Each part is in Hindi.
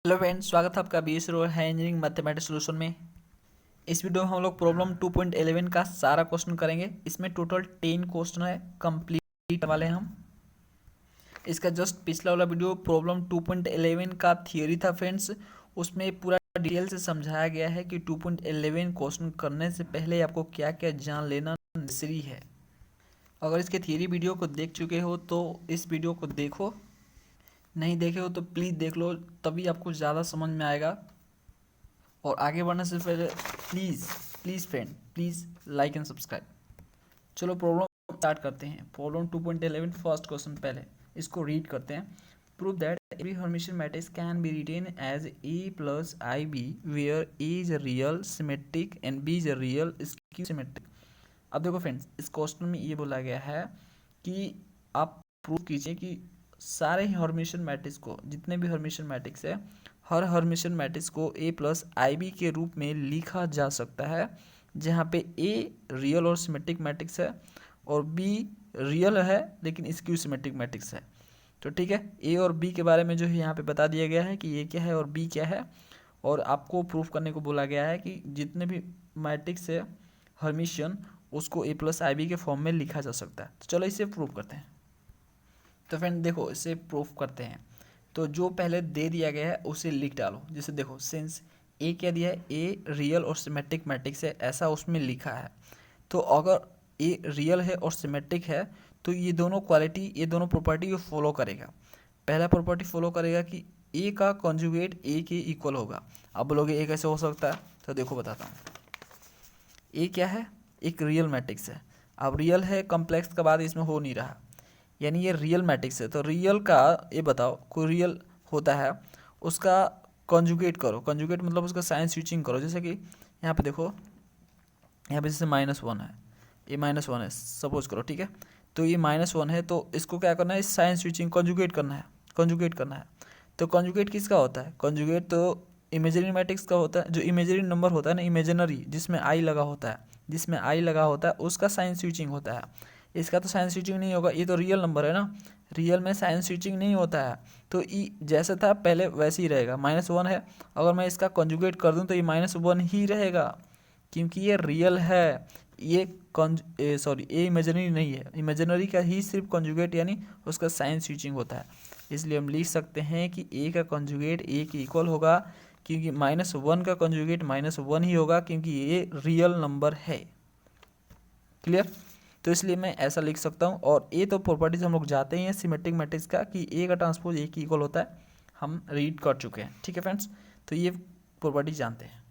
हेलो फ्रेंड्स, स्वागत है आपका बीएस रो है इंजीनियरिंग मैथमेटिक्स सोल्यूशन में। इस वीडियो में हम लोग प्रॉब्लम 2.11 का सारा क्वेश्चन करेंगे। इसमें टोटल 10 क्वेश्चन है, कंप्लीट वाले हैं हम। इसका जस्ट पिछला वाला वीडियो प्रॉब्लम 2.11 का थियरी था फ्रेंड्स। उसमें पूरा डिटेल से समझाया गया है कि 2.11 क्वेश्चन करने से पहले आपको क्या क्या जान लेना नेसेसरी है। अगर इसके थियरी वीडियो को देख चुके हो तो इस वीडियो को देखो, नहीं देखे हो तो प्लीज़ देख लो, तभी आपको ज़्यादा समझ में आएगा। और आगे बढ़ने से पहले please please friend please like and subscribe. चलो प्रॉब्लम स्टार्ट करते हैं। प्रॉब्लम 2.11 फर्स्ट क्वेश्चन पहले इसको रीड करते हैं। Prove that every Hermitian matrix can be written as A plus i B where A is real symmetric and B is real skew symmetric. अब देखो फ्रेंड्स, इस क्वेश्चन में ये बोला गया है कि आप प्रूव कीजिए कि सारे हर्मिशियन मैट्रिक्स को, जितने भी हर्मिशियन मैट्रिक्स है, हर हर्मिशियन मैट्रिक्स को ए प्लस आई बी के रूप में लिखा जा सकता है, जहाँ पे ए रियल और सिमेट्रिक मैट्रिक्स है और बी रियल है लेकिन स्क्यू सिमेट्रिक मैट्रिक्स है। तो ठीक है, ए और बी के बारे में जो है यहाँ पे बता दिया गया है कि ये क्या है और बी क्या है, और आपको प्रूफ करने को बोला गया है कि जितने भी मैट्रिक्स है हर्मिशियन, उसको ए प्लस आई बी के फॉर्म में लिखा जा सकता है। तो चलो इसे प्रूव करते हैं। तो फ्रेंड देखो, इसे प्रूफ करते हैं। तो जो पहले दे दिया गया है उसे लिख डालो। जैसे देखो, सिंस ए क्या दिया है, ए रियल और सिमेट्रिक मैट्रिक्स है, ऐसा उसमें लिखा है। तो अगर ए रियल है और सिमेट्रिक है तो ये दोनों क्वालिटी, ये दोनों प्रॉपर्टी ये फॉलो करेगा। पहला प्रॉपर्टी फॉलो करेगा कि ए का कॉन्जुगेट ए के इक्वल होगा। अब बोलोगे ए कैसे हो सकता है, तो देखो बताता हूँ। ए क्या है, एक रियल मैट्रिक्स है। अब रियल है, कॉम्प्लेक्स का बाद इसमें हो नहीं रहा, यानी ये रियल मैट्रिक्स है। तो रियल का ये बताओ, कोई रियल होता है उसका कॉन्जुगेट करो। कॉन्जुगेट मतलब उसका साइन स्विचिंग करो। जैसे कि यहाँ पे देखो, यहाँ पे जैसे -1 है, ये -1 है सपोज करो, ठीक है। तो ये -1 है तो इसको क्या करना है, साइन स्विचिंग कॉन्जुगेट करना है, कॉन्जुगेट करना है। तो कॉन्जुगेट किसका होता है, कॉन्जुगेट तो इमेजिनरी मैट्रिक्स का होता है। जो इमेजिनरी नंबर होता है ना, इमेजिनरी, जिसमें आई लगा होता है, जिसमें आई लगा होता है उसका साइन स्विचिंग होता है। इसका तो साइन स्विचिंग नहीं होगा, ये तो रियल नंबर है ना, रियल में साइन स्विचिंग नहीं होता है। तो ई जैसे था पहले वैसे ही रहेगा। -1 है, अगर मैं इसका कॉन्जुगेट कर दूं तो ये -1 ही रहेगा, क्योंकि ये रियल है। ये ये इमेजिनरी नहीं है, इमेजिनरी का ही सिर्फ कॉन्जुगेट यानी उसका साइन स्विचिंग होता है। इसलिए हम लिख सकते हैं कि ए का कॉन्जुगेट ए के इक्वल होगा, क्योंकि -1 का कॉन्जुगेट -1 ही होगा, क्योंकि ये रियल नंबर है। क्लियर? तो इसलिए मैं ऐसा लिख सकता हूँ। और ए तो प्रॉपर्टीज हम लोग जाते ही हैं सिमेट्रिक मैट्रिक्स का कि ए का ट्रांसपोज ए की इक्वल होता है, हम रीड कर चुके हैं। ठीक है फ्रेंड्स, तो ये प्रॉपर्टीज जानते हैं।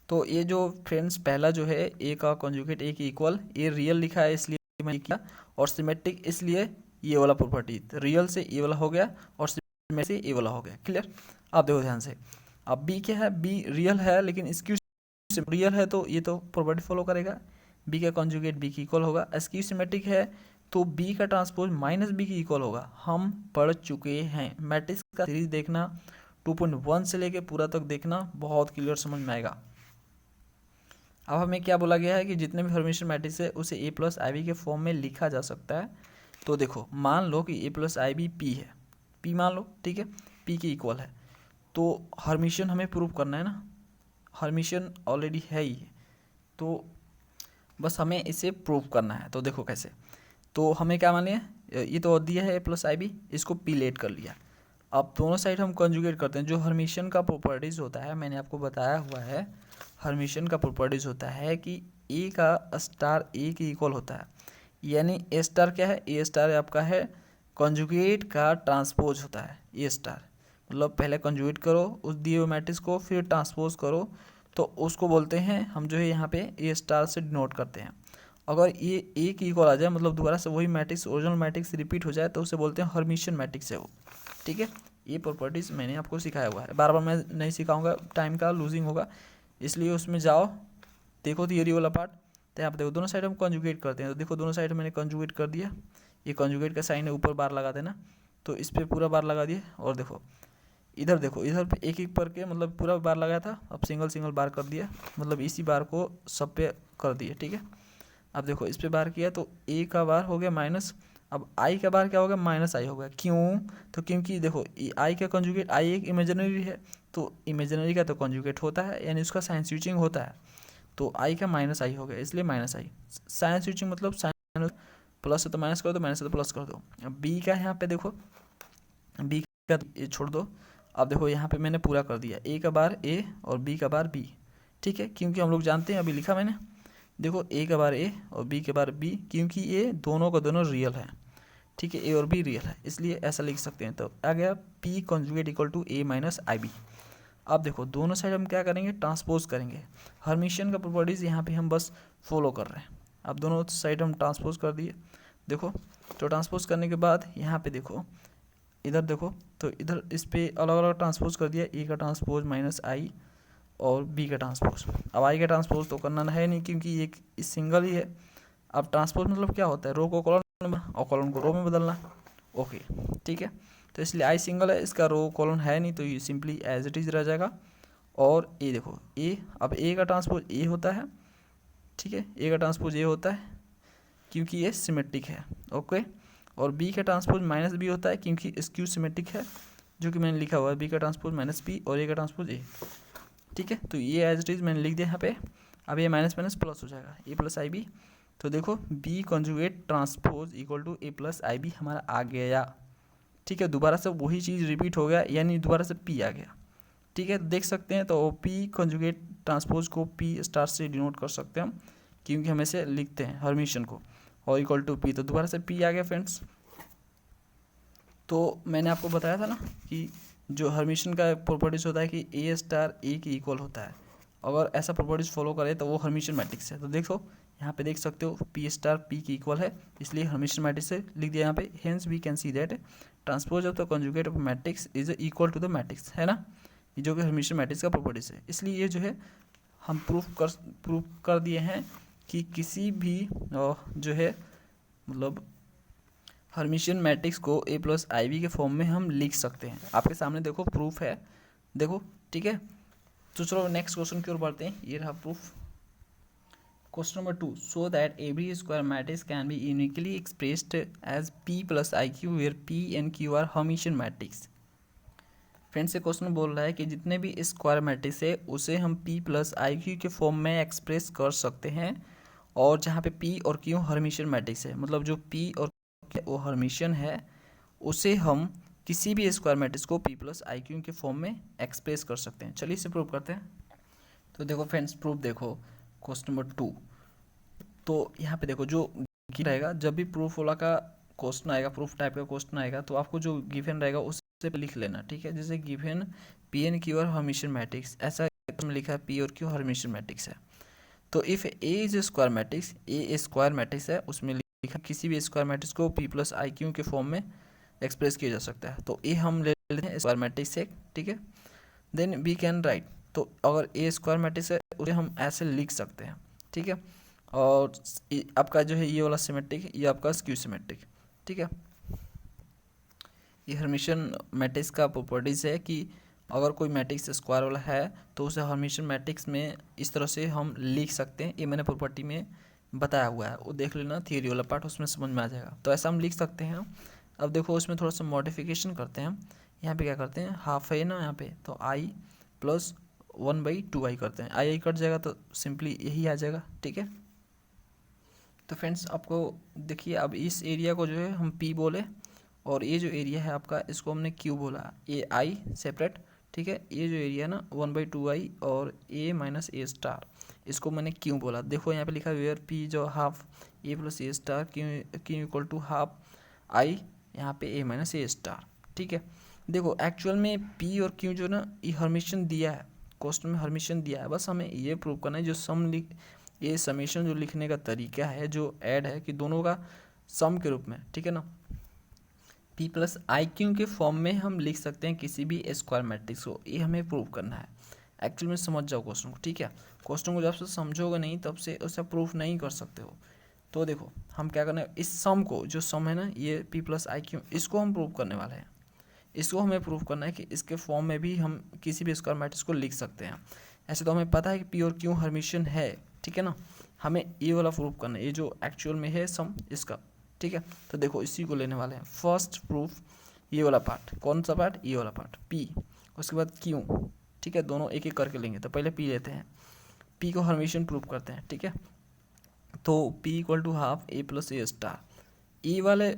तो ये जो फ्रेंड्स पहला जो है, ए का कॉन्जुगेट ए की इक्वल, ये रियल लिखा है इसलिए मैंने किया, और सिमेट्रिक इसलिए ये वाला प्रॉपर्टी, रियल से ये वाला हो गया और सिमेट्रिक से ये वाला हो गया। क्लियर? आप देखो ध्यान से। अब बी क्या है, बी रियल है लेकिन स्क्यू रियल है, तो ये तो प्रॉपर्टी फॉलो करेगा, बी का कॉन्जुगेट बी की इक्वल होगा। स्क्यू सिमेट्रिक है तो बी का ट्रांसपोज -बी की इक्वल होगा। हम पढ़ चुके हैं, मैट्रिक्स का सीरीज देखना 2.1 से लेके पूरा तक देखना, बहुत क्लियर समझ में आएगा। अब हमें क्या बोला गया है कि जितने भी हर्मिशियन मैट्रिक्स है उसे ए प्लस आई बी के फॉर्म में लिखा जा सकता है। तो देखो, मान लो कि ए प्लस आई बी पी है, पी मान लो, ठीक है, पी के इक्वल है। तो हर्मिशियन हमें प्रूव करना है ना, हर्मिशियन ऑलरेडी है ही, तो बस हमें इसे प्रूव करना है। तो देखो कैसे, तो हमें क्या मान लिया, ये तो दिया है ए प्लस आई बी, इसको पी लेट कर लिया। अब दोनों साइड हम कॉन्जुगेट करते हैं। जो हर्मिशियन का प्रॉपर्टीज़ होता है, मैंने आपको बताया हुआ है, हर्मिशियन का प्रॉपर्टीज़ होता है कि ए का स्टार ए के इक्वल होता है। यानी ए स्टार क्या है, ए स्टार आपका है कॉन्जुगेट का ट्रांसपोज होता है। ए स्टार मतलब पहले कॉन्जुगेट करो उस दिए हुए मैट्रिक्स को, फिर ट्रांसपोज करो, तो उसको बोलते हैं हम, जो है यहाँ पे ए स्टार से डिनोट करते हैं। अगर ये ए की इक्वल आ जाए, मतलब दोबारा से वही मैट्रिक्स, ओरिजिनल मैट्रिक्स रिपीट हो जाए, तो उसे बोलते हैं हर्मिशियन मैट्रिक्स है वो। ठीक है, ये प्रॉपर्टीज़ मैंने आपको सिखाया हुआ है, बार बार मैं नहीं सिखाऊंगा, टाइम का लूजिंग होगा, इसलिए उसमें जाओ देखो थियरी वाला पार्ट। तो यहाँ पे देखो, दोनों साइड हम कॉन्जुगेट करते हैं। तो देखो दोनों साइड मैंने कॉन्जुगेट कर दिया, ये कॉन्जुगेट का साइन है, ऊपर बार लगा देना, तो इस पर पूरा बार लगा दिए। और देखो इधर, देखो इधर पे एक एक करके, मतलब पूरा बार लगाया था, अब सिंगल सिंगल बार कर दिया, मतलब इसी बार को सब पे कर दिए। ठीक है, अब देखो इस पे बार किया तो ए का बार हो गया माइनस, अब आई का बार क्या होगा, माइनस आई होगा। क्यों? तो क्योंकि देखो आई का कॉन्जुगेट, आई एक इमेजिनरी है, तो इमेजिनरी का तो कॉन्जुगेट होता है, यानी उसका साइन स्विचिंग होता है। तो आई का माइनस आई हो गया, इसलिए माइनस आई। साइन स्विचिंग मतलब साइन प्लस है तो माइनस कर दो, माइनस है तो प्लस कर दो। अब बी का यहाँ पे देखो, बी का ये छोड़ दो। अब देखो यहाँ पे मैंने पूरा कर दिया, ए का बार ए और बी का बार बी, ठीक है, क्योंकि हम लोग जानते हैं, अभी लिखा मैंने, देखो ए का बार ए और बी के बार बी, क्योंकि ये दोनों का दोनों रियल है, ठीक है, ए और बी रियल है, इसलिए ऐसा लिख सकते हैं। तो आ गया P conjugate equal to A minus i B. अब देखो दोनों साइड हम क्या करेंगे, ट्रांसपोज करेंगे। हर्मिशियन का प्रॉपर्टीज़ यहाँ पे हम बस फॉलो कर रहे हैं। अब दोनों साइड हम ट्रांसपोज कर दिए, देखो, तो ट्रांसपोज करने के बाद यहाँ पे देखो, इधर देखो, तो इधर इस पे अलग अलग ट्रांसपोज कर दिया, ए का ट्रांसपोज माइनस आई और बी का ट्रांसपोज। अब आई का ट्रांसपोज तो करना है नहीं, क्योंकि ये सिंगल ही है। अब ट्रांसपोज मतलब क्या होता है, रो को कॉलम में और कॉलम को रो में बदलना। ओके, ठीक है, तो इसलिए आई सिंगल है, इसका रो कॉलम है नहीं, तो ये सिंपली एज इट इज़ रह जाएगा। और ए देखो, ए, अब ए का ट्रांसपोज ए होता है, ठीक है, ए का ट्रांसपोज ए होता है क्योंकि ये सिमेट्रिक है। ओके, और बी का ट्रांसपोज माइनस बी होता है क्योंकि स्क्यू सिमेट्रिक है, जो कि मैंने लिखा हुआ है, बी का ट्रांसपोज माइनस बी और ए का ट्रांसपोज ए, ठीक है। तो ये एज इट इज़ मैंने लिख दिया यहाँ पे। अब ये माइनस माइनस प्लस हो जाएगा, ए प्लस आई बी। तो देखो B conjugate transpose equal to A plus i B हमारा आ गया, ठीक है। दोबारा से वही चीज़ रिपीट हो गया, यानी दोबारा से पी आ गया, ठीक है, देख सकते हैं। तो पी कॉन्जुगेट ट्रांसपोज को पी स्टार से डिनोट कर सकते हैं हम, क्योंकि हम ऐसे लिखते हैं हर्मिशियन को, और इक्वल टू पी, तो दोबारा से पी आ गया फ्रेंड्स। तो मैंने आपको बताया था ना कि जो हर्मिशियन का प्रॉपर्टीज होता है कि ए स्टार ए के इक्वल होता है, अगर ऐसा प्रॉपर्टीज फॉलो करे तो वो हर्मिशियन मैट्रिक्स है। तो देखो यहाँ पे देख सकते हो पी स्टार पी के इक्वल है, इसलिए हर्मिशियन मैट्रिक्स से लिख दिया यहाँ पे। Hence we can see that transpose of the conjugate of matrix is equal to the matrix, है ना, ये जो कि हर्मिशियन मैट्रिक्स का प्रॉपर्टीज है। इसलिए ये जो है हम प्रूफ कर दिए हैं कि किसी भी जो है मतलब हर्मिशियन मैट्रिक्स को ए प्लस आई बी के फॉर्म में हम लिख सकते हैं। आपके सामने देखो प्रूफ है, देखो, ठीक है। तो चलो नेक्स्ट क्वेश्चन की ओर बढ़ते हैं, ये रहा proof. Question number 2, so that every square matrix can be uniquely expressed as P plus I Q where P and Q are Hermitian matrix. Friends से क्वेश्चन बोल रहा है कि जितने भी स्क्वायर मैट्रिक्स है उसे हम पी प्लस आई क्यू के फॉर्म में एक्सप्रेस कर सकते हैं, और जहाँ पे पी और क्यू हर्मिशियन मैट्रिक्स है, मतलब जो पी और वो हर्मिशियन है, उसे हम किसी भी स्क्वायर मैट्रिक्स को पी प्लस आई क्यू के फॉर्म में एक्सप्रेस कर सकते हैं। चलिए इसे प्रूव करते हैं। तो देखो फ्रेंड्स प्रूफ देखो, क्वेश्चन नंबर 2, तो यहाँ पे देखो जो गिवन रहेगा, जब भी प्रूफ वाला का क्वेश्चन आएगा, प्रूफ टाइप का क्वेश्चन आएगा, तो आपको जो गिवन रहेगा उससे लिख लेना, ठीक है। जैसे given P and Q are Hermitian matrix, ऐसा लिखा है पी और क्यू हर्मिशियन मैट्रिक्स है। तो if A is square matrix, A square matrix है, उसमें लिखा किसी भी स्क्वायर मैट्रिक्स को पी प्लस आई क्यू के फॉर्म में एक्सप्रेस किया जा सकता है। तो ए हम ले लेते हैं स्क्वायर मैट्रिक्स से, ठीक है। देन वी कैन राइट, तो अगर ए स्क्वायर मैट्रिक्स है उसे हम ऐसे लिख सकते हैं, ठीक है। और आपका जो है ये वाला सिमेट्रिक, ये आपका स्क्यू सिमेट्रिक, ठीक है। ये हर्मिशियन मैट्रिक्स का प्रॉपर्टीज़ है कि अगर कोई मैट्रिक्स स्क्वायर वाला है तो उसे हर्मिशियन मैट्रिक्स में इस तरह से हम लिख सकते हैं। ये मैंने प्रॉपर्टी में बताया हुआ है, वो देख लेना, थियरी वाला पार्ट, उसमें समझ में आ जाएगा। तो ऐसा हम लिख सकते हैं। अब देखो उसमें थोड़ा सा मॉडिफिकेशन करते हैं हम। यहाँ पे क्या करते हैं, हाफ है ना यहाँ पे, तो आई प्लस 1/2i करते हैं। आई कट जाएगा तो सिंपली यही आ जाएगा, ठीक है। तो फ्रेंड्स आपको देखिए, अब इस एरिया को जो है हम पी बोले, और ये जो एरिया है आपका इसको हमने क्यू बोला, ए आई सेपरेट, ठीक है। ये जो एरिया है ना 1/2i और ए माइनस ए स्टार, इसको मैंने क्यू बोला। देखो यहाँ पे लिखा है वेयर पी जो half A plus A star Q equal to half i, यहाँ पे ए माइनस ए स्टार, ठीक है। देखो एक्चुअल में पी और क्यू जो ना ये हर्मिशियन दिया है, क्वेश्चन में हर्मिशियन दिया है, बस हमें ये प्रूव करना है। जो सम ये समेशन जो लिखने का तरीका है, जो ऐड है कि दोनों का सम के रूप में, ठीक है ना, पी प्लस आई क्यू के फॉर्म में हम लिख सकते हैं किसी भी स्क्वायर मैट्रिक्स को। ये हमें प्रूव करना है। एक्चुअल में समझ जाओ क्वेश्चन को, ठीक है। क्वेश्चन को जब से समझोगे नहीं तब से उसे प्रूफ नहीं कर सकते हो। तो देखो हम क्या करना है, इस सम को, जो सम है ना ये पी प्लस आई क्यू, इसको हम प्रूव करने वाले हैं। इसको हमें प्रूव करना है कि इसके फॉर्म में भी हम किसी भी स्क्वायर मैट्रिक्स को लिख सकते हैं। ऐसे तो हमें पता है कि पी और क्यू हर्मिशियन है, ठीक है ना। हमें ये वाला प्रूव करना है, ये जो एक्चुअल में है सम, इसका ठीक है। तो देखो इसी को लेने वाले हैं। फर्स्ट प्रूफ ये वाला पार्ट, कौन सा पार्ट, ये वाला पार्ट पी, उसके बाद क्यू, ठीक है। दोनों एक एक करके लेंगे। तो पहले पी लेते हैं, पी को हर्मिशियन प्रूफ करते हैं, ठीक है। तो P equal to half A plus A star, A वाले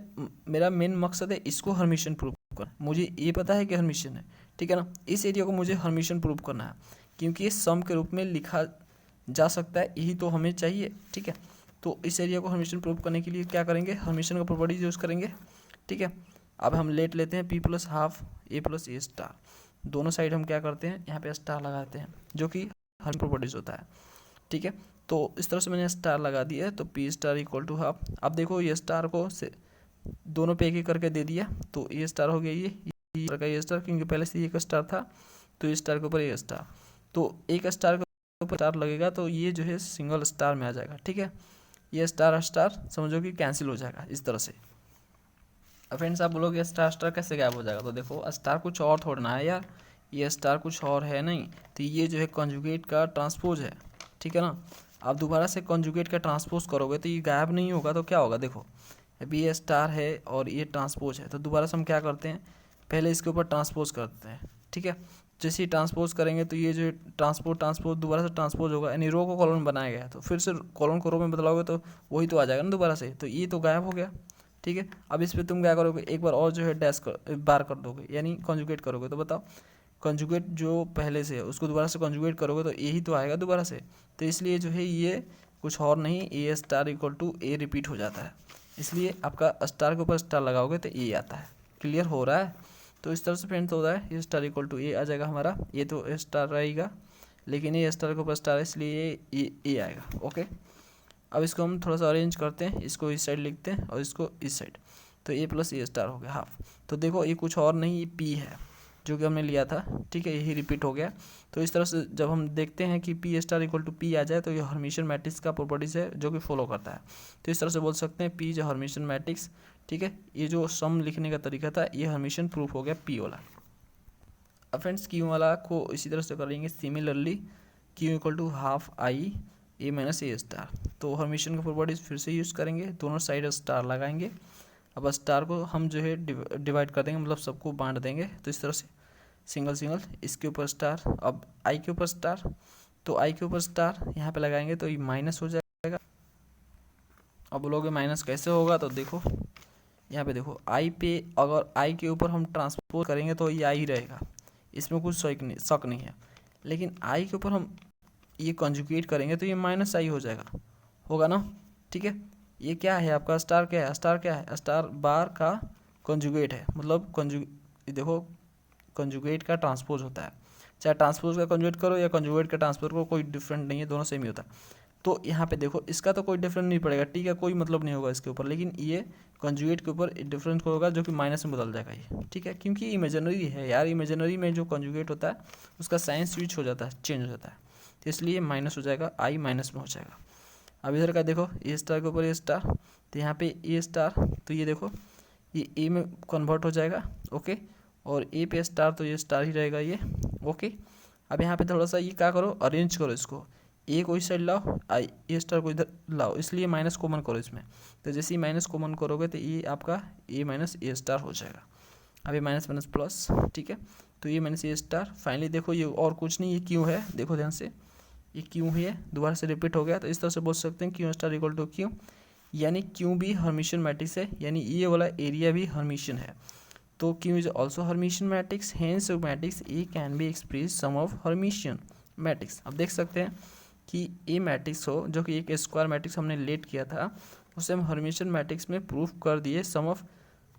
मेरा मेन मकसद है इसको हर्मिशियन प्रूफ करना। मुझे ये पता है कि हर्मिशियन है, ठीक है ना। इस एरिया को मुझे हर्मिशियन प्रूफ करना है, क्योंकि ये सम के रूप में लिखा जा सकता है, यही तो हमें चाहिए, ठीक है। तो इस एरिया को हर्मिशियन प्रूफ करने के लिए क्या करेंगे, हर्मिशियन का प्रॉपर्टीज यूज़ करेंगे, ठीक है। अब हम लेट लेते हैं P plus half A plus A star, दोनों साइड हम क्या करते हैं, यहाँ पे स्टार लगाते हैं, जो कि हर प्रॉपर्टीज होता है, ठीक है। तो इस तरह से मैंने स्टार लगा दिया है। तो P star equal to half, अब देखो ये स्टार को से दोनों पे एक एक करके दे दिया, तो ये स्टार हो गया, ये का ये स्टार, क्योंकि पहले से एक स्टार था, तो ये स्टार के ऊपर ये स्टार, तो एक स्टार के ऊपर स्टार लगेगा, तो ये जो है सिंगल स्टार में आ जाएगा, ठीक है। ये स्टार स्टार समझो कि कैंसिल हो जाएगा इस तरह से। अब फ्रेंड्स आप बोलोगे स्टार स्टार कैसे गायब हो जाएगा, तो देखो स्टार कुछ और थोड़ा है यार, ये स्टार कुछ और है नहीं, तो ये जो है कॉन्जुगेट का ट्रांसपोज है, ठीक है ना। आप दोबारा से कॉन्जुगेट का ट्रांसपोज करोगे तो ये गायब नहीं होगा, तो क्या होगा, देखो अभी ये स्टार है और ये ट्रांसपोज है, तो दोबारा से हम क्या करते हैं, पहले इसके ऊपर ट्रांसपोज करते हैं, ठीक है। जैसे ही ट्रांसपोज करेंगे तो ये जो ट्रांसपोज ट्रांसपोज दोबारा से ट्रांसपोज होगा, यानी रो को कॉलम बनाया गया है, तो फिर से कॉलम को रो में बदलाओगे तो वही तो आ जाएगा ना दोबारा से, तो ये तो गायब हो गया, ठीक है। अब इस पर तुम क्या करोगे, एक बार और जो है डैश कर बार कर दोगे, यानी कॉन्जुगेट करोगे, तो बताओ कॉन्जुगेट जो पहले से है उसको दोबारा से कॉन्जुगेट करोगे तो यही तो आएगा दोबारा से, तो इसलिए जो है ये कुछ और नहीं, A star equal to A repeat हो जाता है, इसलिए आपका स्टार के ऊपर स्टार लगाओगे तो ए आता है। क्लियर हो रहा है। तो इस तरह से फ्रेंड्स होता है, ए स्टार इक्वल टू ए आ जाएगा हमारा, ये तो ए स्टार रहेगा, लेकिन ये स्टार के ऊपर स्टार है, इसलिए ये ए आएगा, ओके। अब इसको हम थोड़ा सा अरेंज करते हैं, इसको इस साइड लिखते हैं और इसको इस साइड, तो ए प्लस ए स्टार हो गया हाफ। तो देखो ये कुछ और नहीं, ये पी है जो कि हमने लिया था, ठीक है, यही रिपीट हो गया। तो इस तरह से जब हम देखते हैं कि P star equal to P आ जाए, तो ये हर्मिशियन मैट्रिक्स का प्रॉपर्टीज है जो कि फॉलो करता है। तो इस तरह से बोल सकते हैं पी जो हर्मिशियन मैट्रिक्स, ठीक है। ये जो सम लिखने का तरीका था ये हर्मिशियन प्रूफ हो गया पी वाला। अब फ्रेंड्स क्यू वाला को इसी तरह से करेंगे similarly, Q equal to half i A minus A star, तो हर्मिशियन का प्रॉपर्टीज फिर से यूज़ करेंगे, दोनों साइड स्टार लगाएंगे। अब स्टार को हम जो है डिवाइड कर देंगे, मतलब सबको बांट देंगे, तो इस तरह से सिंगल सिंगल, इसके ऊपर स्टार, अब आई के ऊपर स्टार, तो आई के ऊपर स्टार यहाँ पे लगाएंगे तो ये माइनस हो जाएगा। अब बोलोगे माइनस कैसे होगा, तो देखो यहाँ पे देखो आई पे अगर आई के ऊपर हम ट्रांसपोज करेंगे तो ये आई ही रहेगा, इसमें कुछ शक नहीं है, लेकिन आई के ऊपर हम ये कॉन्जुगेट करेंगे तो ये माइनस आई हो जाएगा, होगा ना, ठीक है। ये क्या है आपका स्टार, क्या है स्टार, क्या है स्टार बार का कॉन्जुगेट है, मतलब देखो कॉन्जुगेट का ट्रांसपोज होता है, चाहे ट्रांसपोज का कॉन्जुगेट करो या कॉन्जुगेट का ट्रांसपोज करो, कोई डिफरेंट नहीं है, दोनों सेम ही होता है। तो यहाँ पे देखो इसका तो कोई डिफरेंट नहीं पड़ेगा, ठीक है, कोई मतलब नहीं होगा इसके ऊपर, लेकिन ये कॉन्जुगेट के ऊपर डिफरेंस होगा जो कि माइनस में बदल जाएगा ये, ठीक है, क्योंकि इमेजिनरी है यार, इमेजिनरी में जो कॉन्जुगेट होता है उसका साइन स्विच हो जाता है, चेंज हो जाता है, तो इसलिए माइनस हो जाएगा, आई माइनस में हो जाएगा। अब इधर का देखो ए स्टार के ऊपर ए स्टार, तो यहाँ पे ए स्टार, तो ये देखो ये ए में कन्वर्ट हो जाएगा, ओके, और ए पे स्टार तो ये स्टार ही रहेगा ये, ओके। अब यहाँ पे थोड़ा सा ये क्या करो, अरेंज करो इसको, ए को इस साइड लाओ, आई ए स्टार को इधर लाओ, इसलिए माइनस कॉमन करो इसमें, तो जैसे ही माइनस कॉमन करोगे तो ये आपका ए माइनस ए स्टार हो जाएगा। अब ये माइनस माइनस प्लस, ठीक है, तो ये माइनस ए स्टार, फाइनली देखो ये और कुछ नहीं, ये क्यों है, देखो ध्यान से, ये क्यों है, दोबारा से रिपीट हो गया, तो इस तरह से बोल सकते हैं Q star equal to Q, यानी क्यू भी हर्मिशियन मैट्रिक्स है, यानी ये वाला एरिया भी हर्मिशियन है, तो Q is also Hermitian matrix, hence matrix A can be express sum of Hermitian matrix. अब देख सकते हैं कि ए मैट्रिक्स हो जो कि एक स्क्वायर मैट्रिक्स हमने लेट किया था, उसे हम हर्मिशियन मैट्रिक्स में प्रूफ कर दिए, सम ऑफ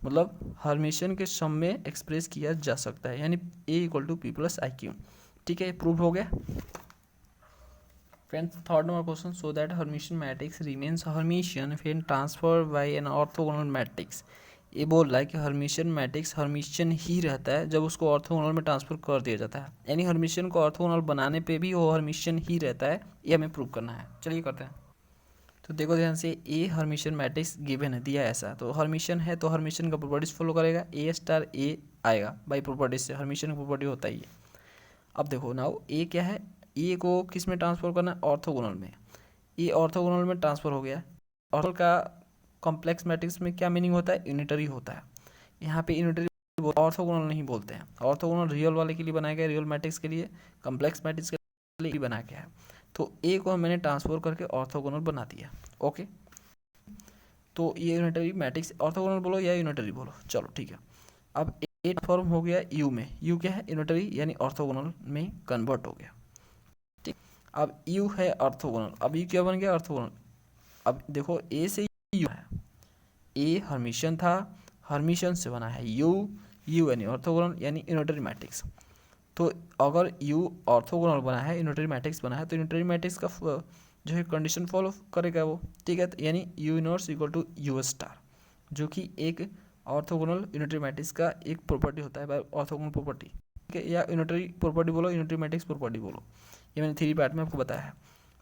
मतलब हर्मिशियन के सम में एक्सप्रेस किया जा सकता है, यानी A equal to P plus I Q, ठीक है, प्रूव हो गया। Friends, third number question, so that Hermitian matrix remains Hermitian when transferred by an orthogonal matrix। ये बोल रहा है कि हर्मिशियन मैट्रिक्स हर्मिशियन ही रहता है जब उसको ऑर्थोगोनल में ट्रांसफर कर दिया जाता है, यानी हर्मिशियन को ऑर्थोगोनल बनाने पे भी वो हर्मिशियन ही रहता है, ये हमें प्रूव करना है। चलिए करते हैं। तो देखो ध्यान से, ए हर्मिशियन मैट्रिक्स गिवन है, दिया ऐसा, तो हर्मिशियन है तो हर्मिशियन का प्रॉपर्टीज फॉलो करेगा, ए स्टार ए आएगा बाई प्रॉपर्टीज से, हर्मिशियन का प्रॉपर्टी होता ही है। अब देखो नाउ ए क्या है, ए को किस में ट्रांसफर करना है, ऑर्थोगोनल में, ये ऑर्थोगोनल में ट्रांसफर हो गया, ऑर्थोगोनल का कॉम्प्लेक्स मैट्रिक्स में क्या मीनिंग होता है, यूनिटरी होता है। यहाँ पे यूनिटरी ऑर्थोगोनल नहीं बोलते हैं। ऑर्थोगोनल रियल वाले के लिए बनाया गया, रियल मैट्रिक्स के लिए, कॉम्प्लेक्स मैट्रिक्स के लिए बना गया है। तो ए को मैंने ट्रांसफर करके ऑर्थोगोनल बना दिया। ओके, तो ये यूनिटरी मैट्रिक्स, ऑर्थोगोनल बोलो या यूनिटरी बोलो, चलो ठीक है। अब ए फॉर्म हो गया यू में, यू क्या है, यूनिटरी यानी ऑर्थोगोनल में कन्वर्ट हो गया। ठीक, अब यू है ऑर्थोगोनल, अब यू क्या बन गया, ऑर्थोगोनल। अब देखो ए से यू है, ए हर्मिशियन था, हर्मिशियन से बना है यू, यू यानी ऑर्थोगोनल यानी यूनिटरी मैट्रिक्स। तो अगर यू ऑर्थोगोनल बना है, यूनिटरी मैट्रिक्स बना है, तो यूनिटरी मैट्रिक्स का जो है कंडीशन फॉलो करेगा वो। ठीक है, यानी U inverse equal to U star, जो कि एक ऑर्थोगोनल यूनिटरी मैट्रिक्स का एक प्रॉपर्टी होता है, ऑर्थोगोनल प्रॉपर्टी। ठीक है, या यूनिटरी प्रॉपर्टी बोलो, यूनिटरी मैट्रिक्स प्रॉपर्टी बोलो, ये मैंने 3 पार्ट में आपको बताया है।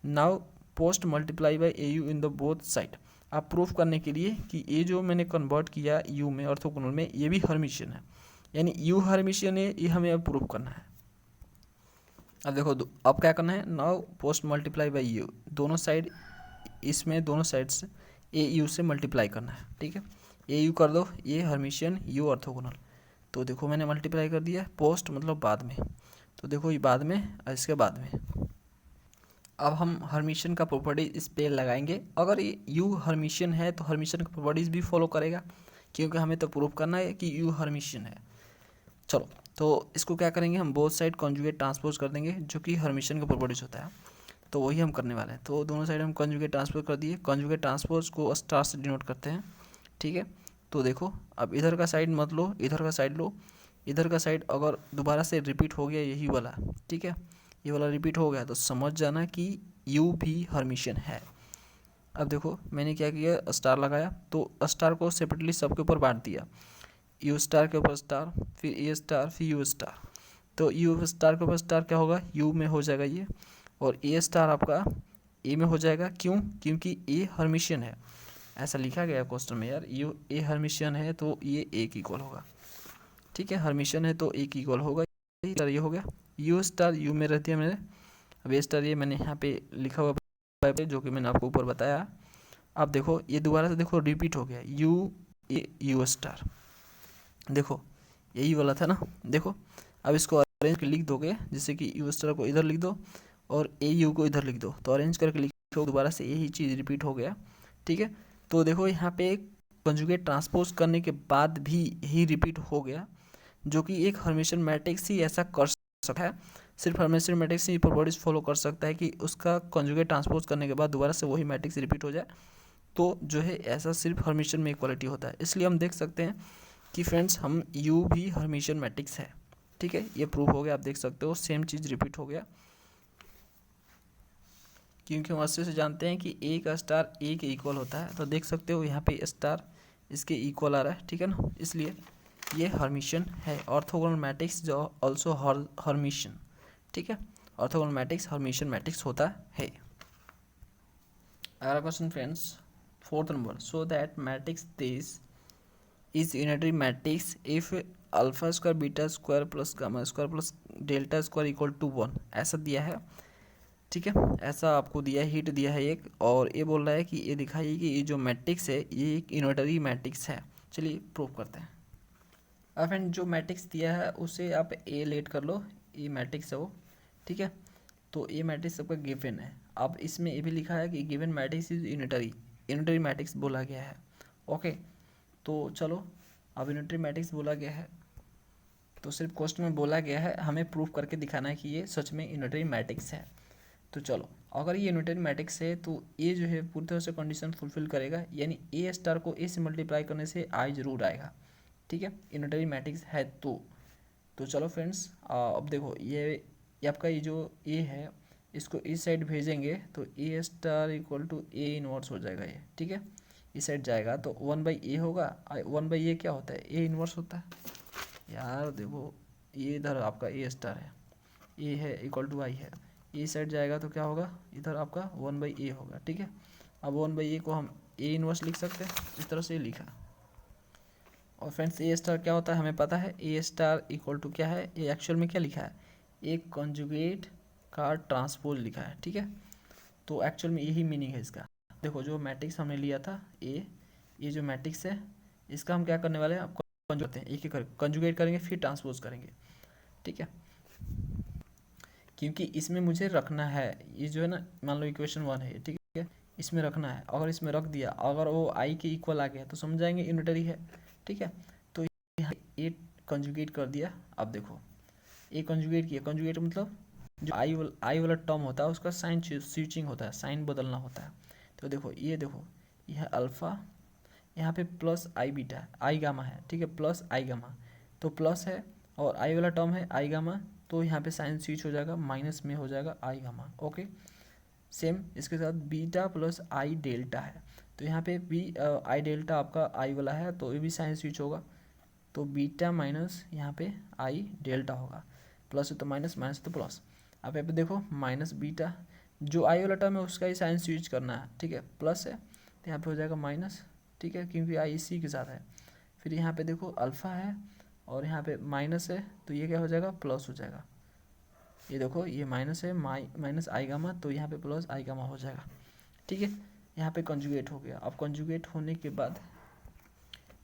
Now post multiply by A you in the both side. आप प्रूफ करने के लिए कि ये जो मैंने कन्वर्ट किया यू में ऑर्थोगोनल में, ये भी हर्मिशियन है, यानी यू हर्मिशियन है, ये हमें अब प्रूफ करना है। अब देखो अब क्या करना है, now post multiply by you, दोनों साइड, इसमें दोनों साइड से ए यू से मल्टीप्लाई करना है। ठीक है, ए यू कर दो, ये हर्मिशियन यू ऑर्थोगोनल। तो देखो मैंने मल्टीप्लाई कर दिया, पोस्ट मतलब बाद में, तो देखो ये बाद में और इसके बाद में। अब हम हर्मिशियन का प्रॉपर्टी इस पे लगाएंगे। अगर ये यू हर्मिशियन है तो हर्मिशियन का प्रॉपर्टीज भी फॉलो करेगा, क्योंकि हमें तो प्रूफ करना है कि यू हर्मिशियन है। चलो, तो इसको क्या करेंगे, हम बोथ साइड कॉन्जुगेट ट्रांसपोज कर देंगे, जो कि हर्मिशियन का प्रॉपर्टीज होता है, तो वही हम करने वाले हैं। तो दोनों साइड हम कॉन्जुगेट ट्रांसपोज कर दिए, कॉन्जुगेट ट्रांसपोज को स्टार से डिनोट करते हैं। ठीक है, तो देखो अब इधर का साइड मत लो, इधर का साइड लो। इधर का साइड अगर दोबारा से रिपीट हो गया यही वाला, ठीक है, ये वाला रिपीट हो गया, तो समझ जाना कि यू भी हर्मिशियन है। अब देखो मैंने क्या किया, स्टार लगाया, तो स्टार को सेपरेटली सबके ऊपर बांट दिया, यू स्टार के ऊपर स्टार, फिर ए स्टार, फिर यू स्टार। तो यू स्टार के ऊपर स्टार क्या होगा, यू में हो जाएगा ये, और ए स्टार आपका ए में हो जाएगा। क्यों, क्योंकि ए हर्मिशियन है, ऐसा लिखा गया क्वेश्चन में यार, यू ए हर्मिशियन है तो ये एक इक्वल होगा। ठीक है, हर्मिशियन है तो एक इक्वल होगा, ये हो गया। यू स्टार यू में रहती है मेरे, अब ए स्टार ये मैंने यहाँ पे लिखा हुआ है, जो कि मैंने आपको ऊपर बताया। अब देखो ये दोबारा से देखो रिपीट हो गया, यू ए यू स्टार, देखो यही वाला था ना। देखो अब इसको अरेंज लिख दोगे, जैसे कि यू स्टार को इधर लिख दो और ए यू को इधर लिख दो, तो अरेंज करके लिखो, दोबारा से यही चीज़ रिपीट हो गया। ठीक है, तो देखो यहाँ पे कंजुगेट ट्रांसपोज करने के बाद भी यही रिपीट हो गया, जो कि एक हर्मिशियन मैट्रिक्स ही ऐसा कर सकता है, सिर्फ हर्मिशियन मैट्रिक्स ही प्रॉपर्टीज फॉलो कर सकता है कि उसका कंजुगेट ट्रांसपोज करने के बाद दोबारा से वही मैट्रिक्स रिपीट हो जाए। तो जो है ऐसा सिर्फ हर्मिशियन में इक्वालिटी होता है, इसलिए हम देख सकते हैं कि फ्रेंड्स हम यू भी हर्मिशियन मैट्रिक्स है। ठीक है, ये प्रूफ हो गया, आप देख सकते हो सेम चीज़ रिपीट हो गया, क्योंकि हम अच्छे से जानते हैं कि ए का स्टार ए के इक्वल होता है। तो देख सकते हो यहाँ पे स्टार इसके इक्वल आ रहा है, ठीक है ना, इसलिए ये हर्मिशियन है, ऑर्थोगोनल मैट्रिक्स जो ऑल्सो हर्मिशियन। ठीक है, ऑर्थोगोनल मैट्रिक्स हर्मिशियन मैट्रिक्स होता है। अगला क्वेश्चन फ्रेंड्स, 4th नंबर, so that matrix this is unitary matrix if alpha square beta square plus gamma square plus delta square equal to 1, ऐसा दिया है। ठीक है, ऐसा आपको दिया है, हिट दिया है एक, और ये बोल रहा है कि ये दिखाइए कि ये जो मैट्रिक्स है ये एक यूनिटरी मैट्रिक्स है। चलिए प्रूव करते हैं। अब फ्रेंड जो मैट्रिक्स दिया है उसे आप ए लेट कर लो, ये मैट्रिक्स है वो। ठीक है, तो ये मैट्रिक्स सबका गिवन है। अब इसमें ये भी लिखा है कि given matrix is unitary, unitary matrix बोला गया है। ओके, तो चलो अब यूनिटरी मैट्रिक्स बोला गया है, तो सिर्फ क्वेश्चन में बोला गया है, हमें प्रूफ करके दिखाना है कि ये सच में यूनिटरी मैट्रिक्स है। तो चलो, अगर ये यूनिटरी मैट्रिक्स है तो ये जो है पूरी तरह से कंडीशन फुलफिल करेगा, यानी ए स्टार को ए से मल्टीप्लाई करने से आई जरूर आएगा। ठीक है, यूनिटरी मैट्रिक्स है तो चलो फ्रेंड्स, अब देखो ये आपका ये जो ए है इसको इस साइड भेजेंगे तो A star equal to A inverse हो जाएगा ये। ठीक है, इस साइड जाएगा तो 1/a होगा, 1/a क्या होता है, ए इनवर्स होता है यार। देखो ये इधर आपका ए स्टार है, ए है इक्वल टू आई है, ए साइड जाएगा तो क्या होगा, इधर आपका 1/a होगा। ठीक है, अब 1/a को हम ए इनवर्स लिख सकते हैं, इस तरह से लिखा। और फ्रेंड्स ए स्टार क्या होता है हमें पता है, ए स्टार इक्वल टू क्या है, ये एक्चुअल में क्या लिखा है, एक कॉन्जुगेट का ट्रांसपोज लिखा है। ठीक है, तो एक्चुअल में यही मीनिंग है इसका। देखो जो मैट्रिक्स हमने लिया था ए, ये जो मैट्रिक्स है इसका हम क्या करने वाले हैं, आपको करते हैं एक एक करके कंजुगेट करेंगे फिर ट्रांसपोज करेंगे, ठीक है। क्योंकि इसमें मुझे रखना है, ये जो है ना, मान लो इक्वेशन 1 है, ठीक है, इसमें रखना है। अगर इसमें रख दिया, अगर वो आई के इक्वल आ गया तो समझ जाएंगे यूनिटरी है, ठीक है। तो यहाँ ए कंजुगेट कर दिया। अब देखो ए कंजुगेट किया, कंजुगेट मतलब जो आई वाला टर्म होता है उसका साइन स्विचिंग होता है, साइन बदलना होता है। तो देखो यह अल्फ़ा, यहाँ पे प्लस आई बीटा आई गामा है, ठीक है, प्लस आई गामा, तो प्लस है और आई वाला टर्म है आई गामा, तो यहाँ पे साइन स्विच हो जाएगा, माइनस में हो जाएगा आई गामा, ओके। सेम इसके साथ बीटा प्लस आई डेल्टा है, तो यहाँ पे भी आई डेल्टा आपका आई वाला है तो ये भी साइन स्विच होगा, तो बीटा माइनस यहाँ पे आई डेल्टा होगा, प्लस है तो माइनस, माइनस तो प्लस। अब यहाँ पे देखो माइनस बीटा, जो आई वाला टर्म है उसका ही साइन स्विच करना है, ठीक है, प्लस है तो यहाँ पे हो जाएगा माइनस, ठीक है, क्योंकि आई इसी के साथ है। फिर यहाँ पे देखो अल्फ़ा है और यहाँ पे माइनस है तो ये क्या हो जाएगा, प्लस हो जाएगा। ये देखो ये माइनस है, माइनस आई गामा, तो यहाँ पे प्लस आई गामा हो जाएगा, ठीक है। यहाँ पे कंजुगेट हो गया। अब कंजुगेट होने के बाद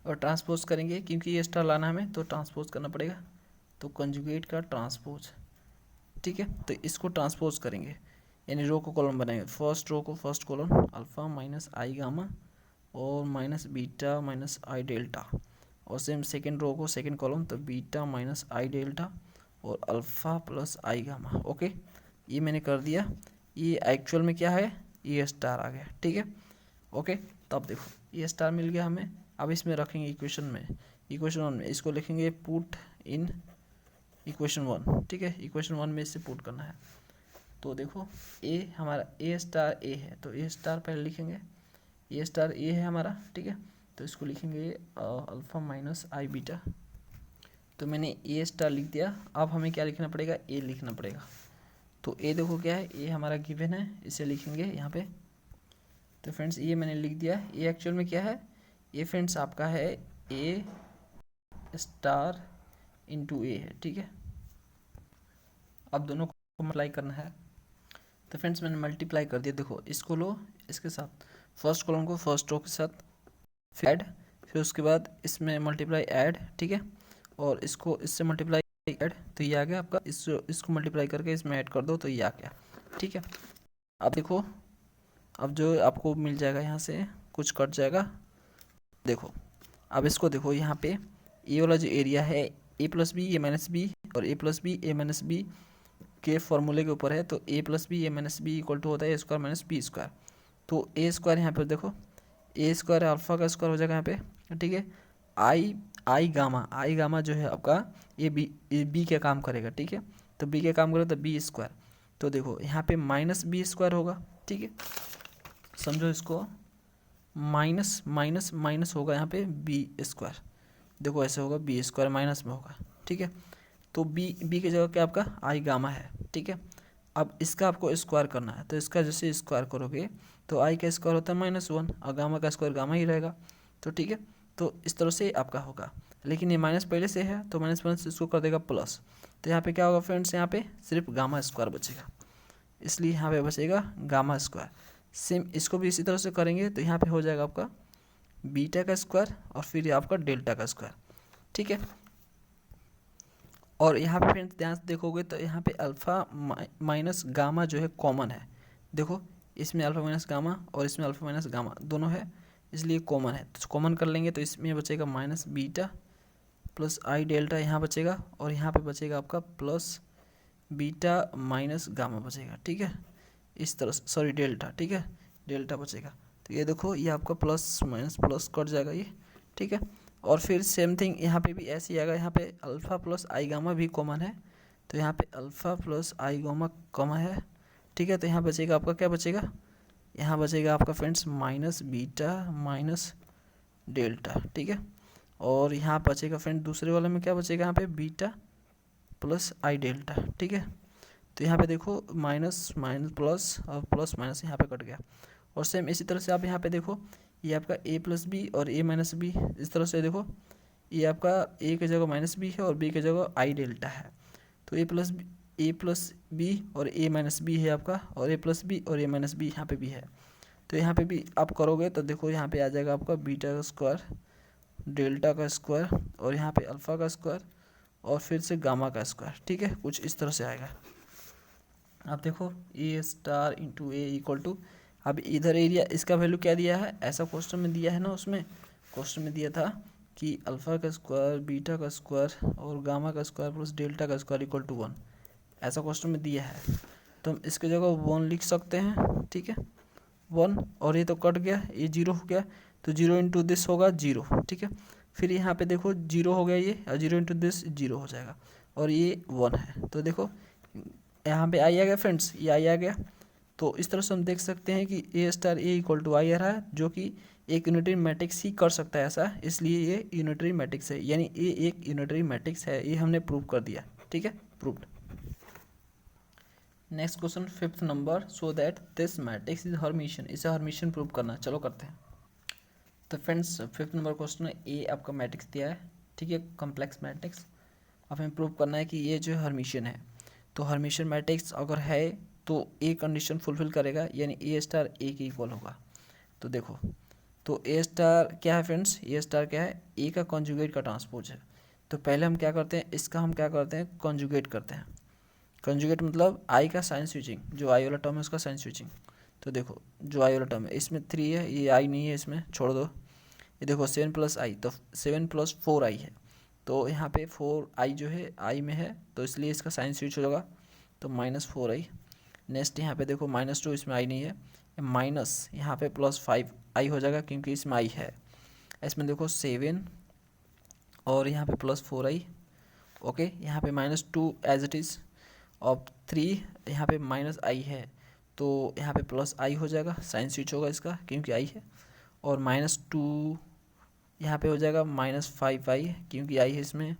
और ट्रांसपोज करेंगे, क्योंकि ये स्टार लाना हमें तो ट्रांसपोज करना पड़ेगा, तो कंजुगेट का ट्रांसपोज, ठीक है। तो इसको ट्रांसपोज करेंगे, यानी रो को कॉलम बनाएंगे, फर्स्ट रो को फर्स्ट कॉलम अल्फ़ा माइनस आई गामा और माइनस बीटा माइनस आई डेल्टा, और सेम सेकेंड रो को सेकेंड कॉलम, तो बीटा माइनस आई डेल्टा और अल्फ़ा प्लस आई गामा, ओके। ये मैंने कर दिया। ये एक्चुअल में क्या है, ये स्टार आ गया, ठीक है, ओके। तो अब देखो ये स्टार मिल गया हमें। अब इसमें रखेंगे इक्वेशन में, इक्वेशन 1 में इसको लिखेंगे पुट इन इक्वेशन 1, ठीक है, इक्वेशन 1 में इससे पुट करना है। तो देखो ए हमारा ए स्टार ए है, तो ए स्टार पहले लिखेंगे, ए स्टार ए है हमारा, ठीक है। तो इसको लिखेंगे अल्फ़ा माइनस आई बीटा, तो मैंने ए स्टार लिख दिया। अब हमें क्या लिखना पड़ेगा, ए लिखना पड़ेगा। तो ए देखो क्या है, ए हमारा गिवन है, इसे लिखेंगे यहाँ पे। तो फ्रेंड्स ये मैंने लिख दिया। ए एक्चुअल में क्या है, ये फ्रेंड्स आपका है ए स्टार इंटू ए है, ठीक है। अब दोनों को मल्टीप्लाई करना है, तो फ्रेंड्स मैंने मल्टीप्लाई कर दिया। देखो इसको लो, इसके साथ फर्स्ट कॉलम को फर्स्ट रो के साथ फिर ऐड, फिर उसके बाद इसमें मल्टीप्लाई ऐड, ठीक है, और इसको इससे मल्टीप्लाई ऐड, तो ये आ गया आपका। इसको मल्टीप्लाई करके इसमें ऐड कर दो तो ये आ गया, ठीक है। अब देखो, अब जो आपको मिल जाएगा यहाँ से कुछ कट जाएगा। देखो अब इसको देखो, यहाँ पे ए वाला जो एरिया है A plus B A minus B और A plus B A minus B के फॉर्मूले के ऊपर है, तो A plus B A minus B equal to होता है A square minus B square. तो ए स्क्वायर यहाँ पे देखो, ए स्क्वायर अल्फा का स्क्वायर हो जाएगा यहाँ पे, ठीक है। आई गामा जो है आपका ये बी का काम करेगा, ठीक है। तो बी का काम करेगा तो बी स्क्वायर, तो देखो यहाँ पे माइनस बी स्क्वायर होगा, ठीक है, समझो इसको, माइनस माइनस माइनस होगा यहाँ पे बी स्क्वायर, देखो ऐसे होगा बी स्क्वायर माइनस में होगा, ठीक है। तो बी की जगह क्या आपका आई गामा है, ठीक है। अब इसका आपको स्क्वायर करना है, तो इसका जैसे स्क्वायर करोगे तो आई का स्क्वायर होता है -1 और गामा का स्क्वायर गामा ही रहेगा, तो ठीक है। तो इस तरह से आपका होगा, लेकिन ये माइनस पहले से है तो माइनस इसको कर देगा प्लस, तो यहाँ पे क्या होगा फ्रेंड्स, यहाँ पे सिर्फ गामा स्क्वायर बचेगा, इसलिए यहाँ पे बचेगा गामा स्क्वायर। सेम इसको भी इसी तरह से करेंगे तो यहाँ पे हो जाएगा आपका बीटा का स्क्वायर और फिर आपका डेल्टा का स्क्वायर, ठीक है। और यहाँ पे फ्रेंड्स ध्यान से देखोगे तो यहाँ पे अल्फ़ा माइनस गामा जो है कॉमन है, देखो इसमें अल्फ़ा माइनस गामा और इसमें अल्फ़ा माइनस गामा दोनों है, इसलिए कॉमन है, तो कॉमन कर लेंगे तो इसमें बचेगा माइनस बीटा प्लस आई डेल्टा यहाँ बचेगा, और यहाँ पे बचेगा आपका प्लस बीटा माइनस गामा बचेगा, ठीक है, इस तरह से, सॉरी डेल्टा, ठीक है, डेल्टा बचेगा। तो ये देखो ये आपका प्लस माइनस प्लस कट जाएगा ये, ठीक है। और फिर सेम थिंग यहाँ पे भी ऐसे ही आएगा, यहाँ पे अल्फ़ा प्लस आई गामा भी कॉमन है, तो यहाँ पे अल्फ़ा प्लस आई गामा कॉमन है, ठीक है। तो यहाँ बचेगा आपका क्या बचेगा, यहाँ बचेगा आपका friends minus beta minus delta, ठीक है। और यहाँ बचेगा फ्रेंड दूसरे वाले में क्या बचेगा, यहाँ पे बीटा प्लस आई डेल्टा, ठीक है। तो यहाँ पे देखो माइनस माइनस प्लस और प्लस माइनस यहाँ पे कट गया। और सेम इसी तरह से आप यहाँ पे देखो, ये आपका ए प्लस बी और ए माइनस बी, इस तरह से देखो ये आपका ए की जगह माइनस बी है और बी की जगह आई डेल्टा है, तो ए प्लस बी और ए माइनस बी है आपका, और ए प्लस बी और ए माइनस बी यहाँ पे भी है, तो यहाँ पे भी आप करोगे तो देखो यहाँ पे आ जाएगा आपका बीटा का स्क्वायर, डेल्टा का स्क्वायर, और यहाँ पे अल्फ़ा का स्क्वायर, और फिर से गामा का स्क्वायर। ठीक है, कुछ इस तरह से आएगा। अब देखो A star into A equal to, अब इधर एरिया इसका वैल्यू क्या दिया है, ऐसा क्वेश्चन में दिया है ना, उसमें क्वेश्चन में दिया था कि अल्फ़ा का स्क्वायर, बीटा का स्क्वायर और गामा का स्क्वायर प्लस डेल्टा का स्क्वायर इक्वल टू 1, ऐसा क्वेश्चन में दिया है। तो हम इसकी जगह 1 लिख सकते हैं। ठीक है, 1, और ये तो कट गया, ये 0 हो गया, तो 0 इंटू दिस होगा 0। ठीक है, फिर यहाँ पे देखो 0 हो गया ये, और 0 इंटू दिस 0 हो जाएगा, और ये 1 है। तो देखो यहाँ पे आई आ गया फ्रेंड्स, ये आई आ गया। तो इस तरह से हम देख सकते हैं कि ए स्टार ए इक्वल टू आई आ रहा है, जो कि एक यूनिटरी मैट्रिक्स ही कर सकता है ऐसा, इसलिए ये यूनिटरी मैट्रिक्स है, यानी ए एक यूनिटरी मैट्रिक्स है, ये हमने प्रूव कर दिया। ठीक है, proved. Next question 5th number, so that this matrix is Hermitian, इसे हर्मिशियन प्रूव करना। चलो करते हैं। तो फ्रेंड्स 5th नंबर क्वेश्चन में ए आपका मैट्रिक्स दिया है। ठीक है, कॉम्प्लेक्स मैट्रिक्स। अब हमें प्रूव करना है कि ये जो हर्मिशियन है। तो हर्मिशियन मैट्रिक्स अगर है तो ए कंडीशन फुलफिल करेगा, यानी ए स्टार ए के इक्वल होगा। तो देखो, तो ए स्टार क्या है फ्रेंड्स, ए स्टार क्या है, ए का कॉन्जुगेट का ट्रांसपोज है। तो पहले हम क्या करते हैं, इसका हम क्या करते हैं, कॉन्जुगेट करते हैं। कॉन्जुगेट मतलब आई का साइन स्विचिंग, जो आई वाला टर्म है उसका साइन स्विचिंग। तो देखो जो आई वाला टर्म है इसमें 3 है, ये आई नहीं है, इसमें छोड़ दो। ये देखो 7 प्लस आई, तो 7 प्लस 4 आई है। तो यहाँ पे 4 आई जो है आई में है, तो इसलिए इसका साइन स्विच होगा, तो -4 आई। नेक्स्ट यहाँ पे देखो -2, इसमें आई नहीं है, माइनस यहाँ पे +5 आई हो जाएगा, क्योंकि इसमें आई है। इसमें देखो 7 और यहाँ पे +4 आई। ओके, यहाँ पे -2 एज इट इज़, और 3 यहाँ पे माइनस आई है, तो यहाँ पे प्लस आई हो जाएगा, साइन स्विच होगा इसका क्योंकि आई है। और -2 यहाँ पे हो जाएगा -5 आई, क्योंकि आई है इसमें,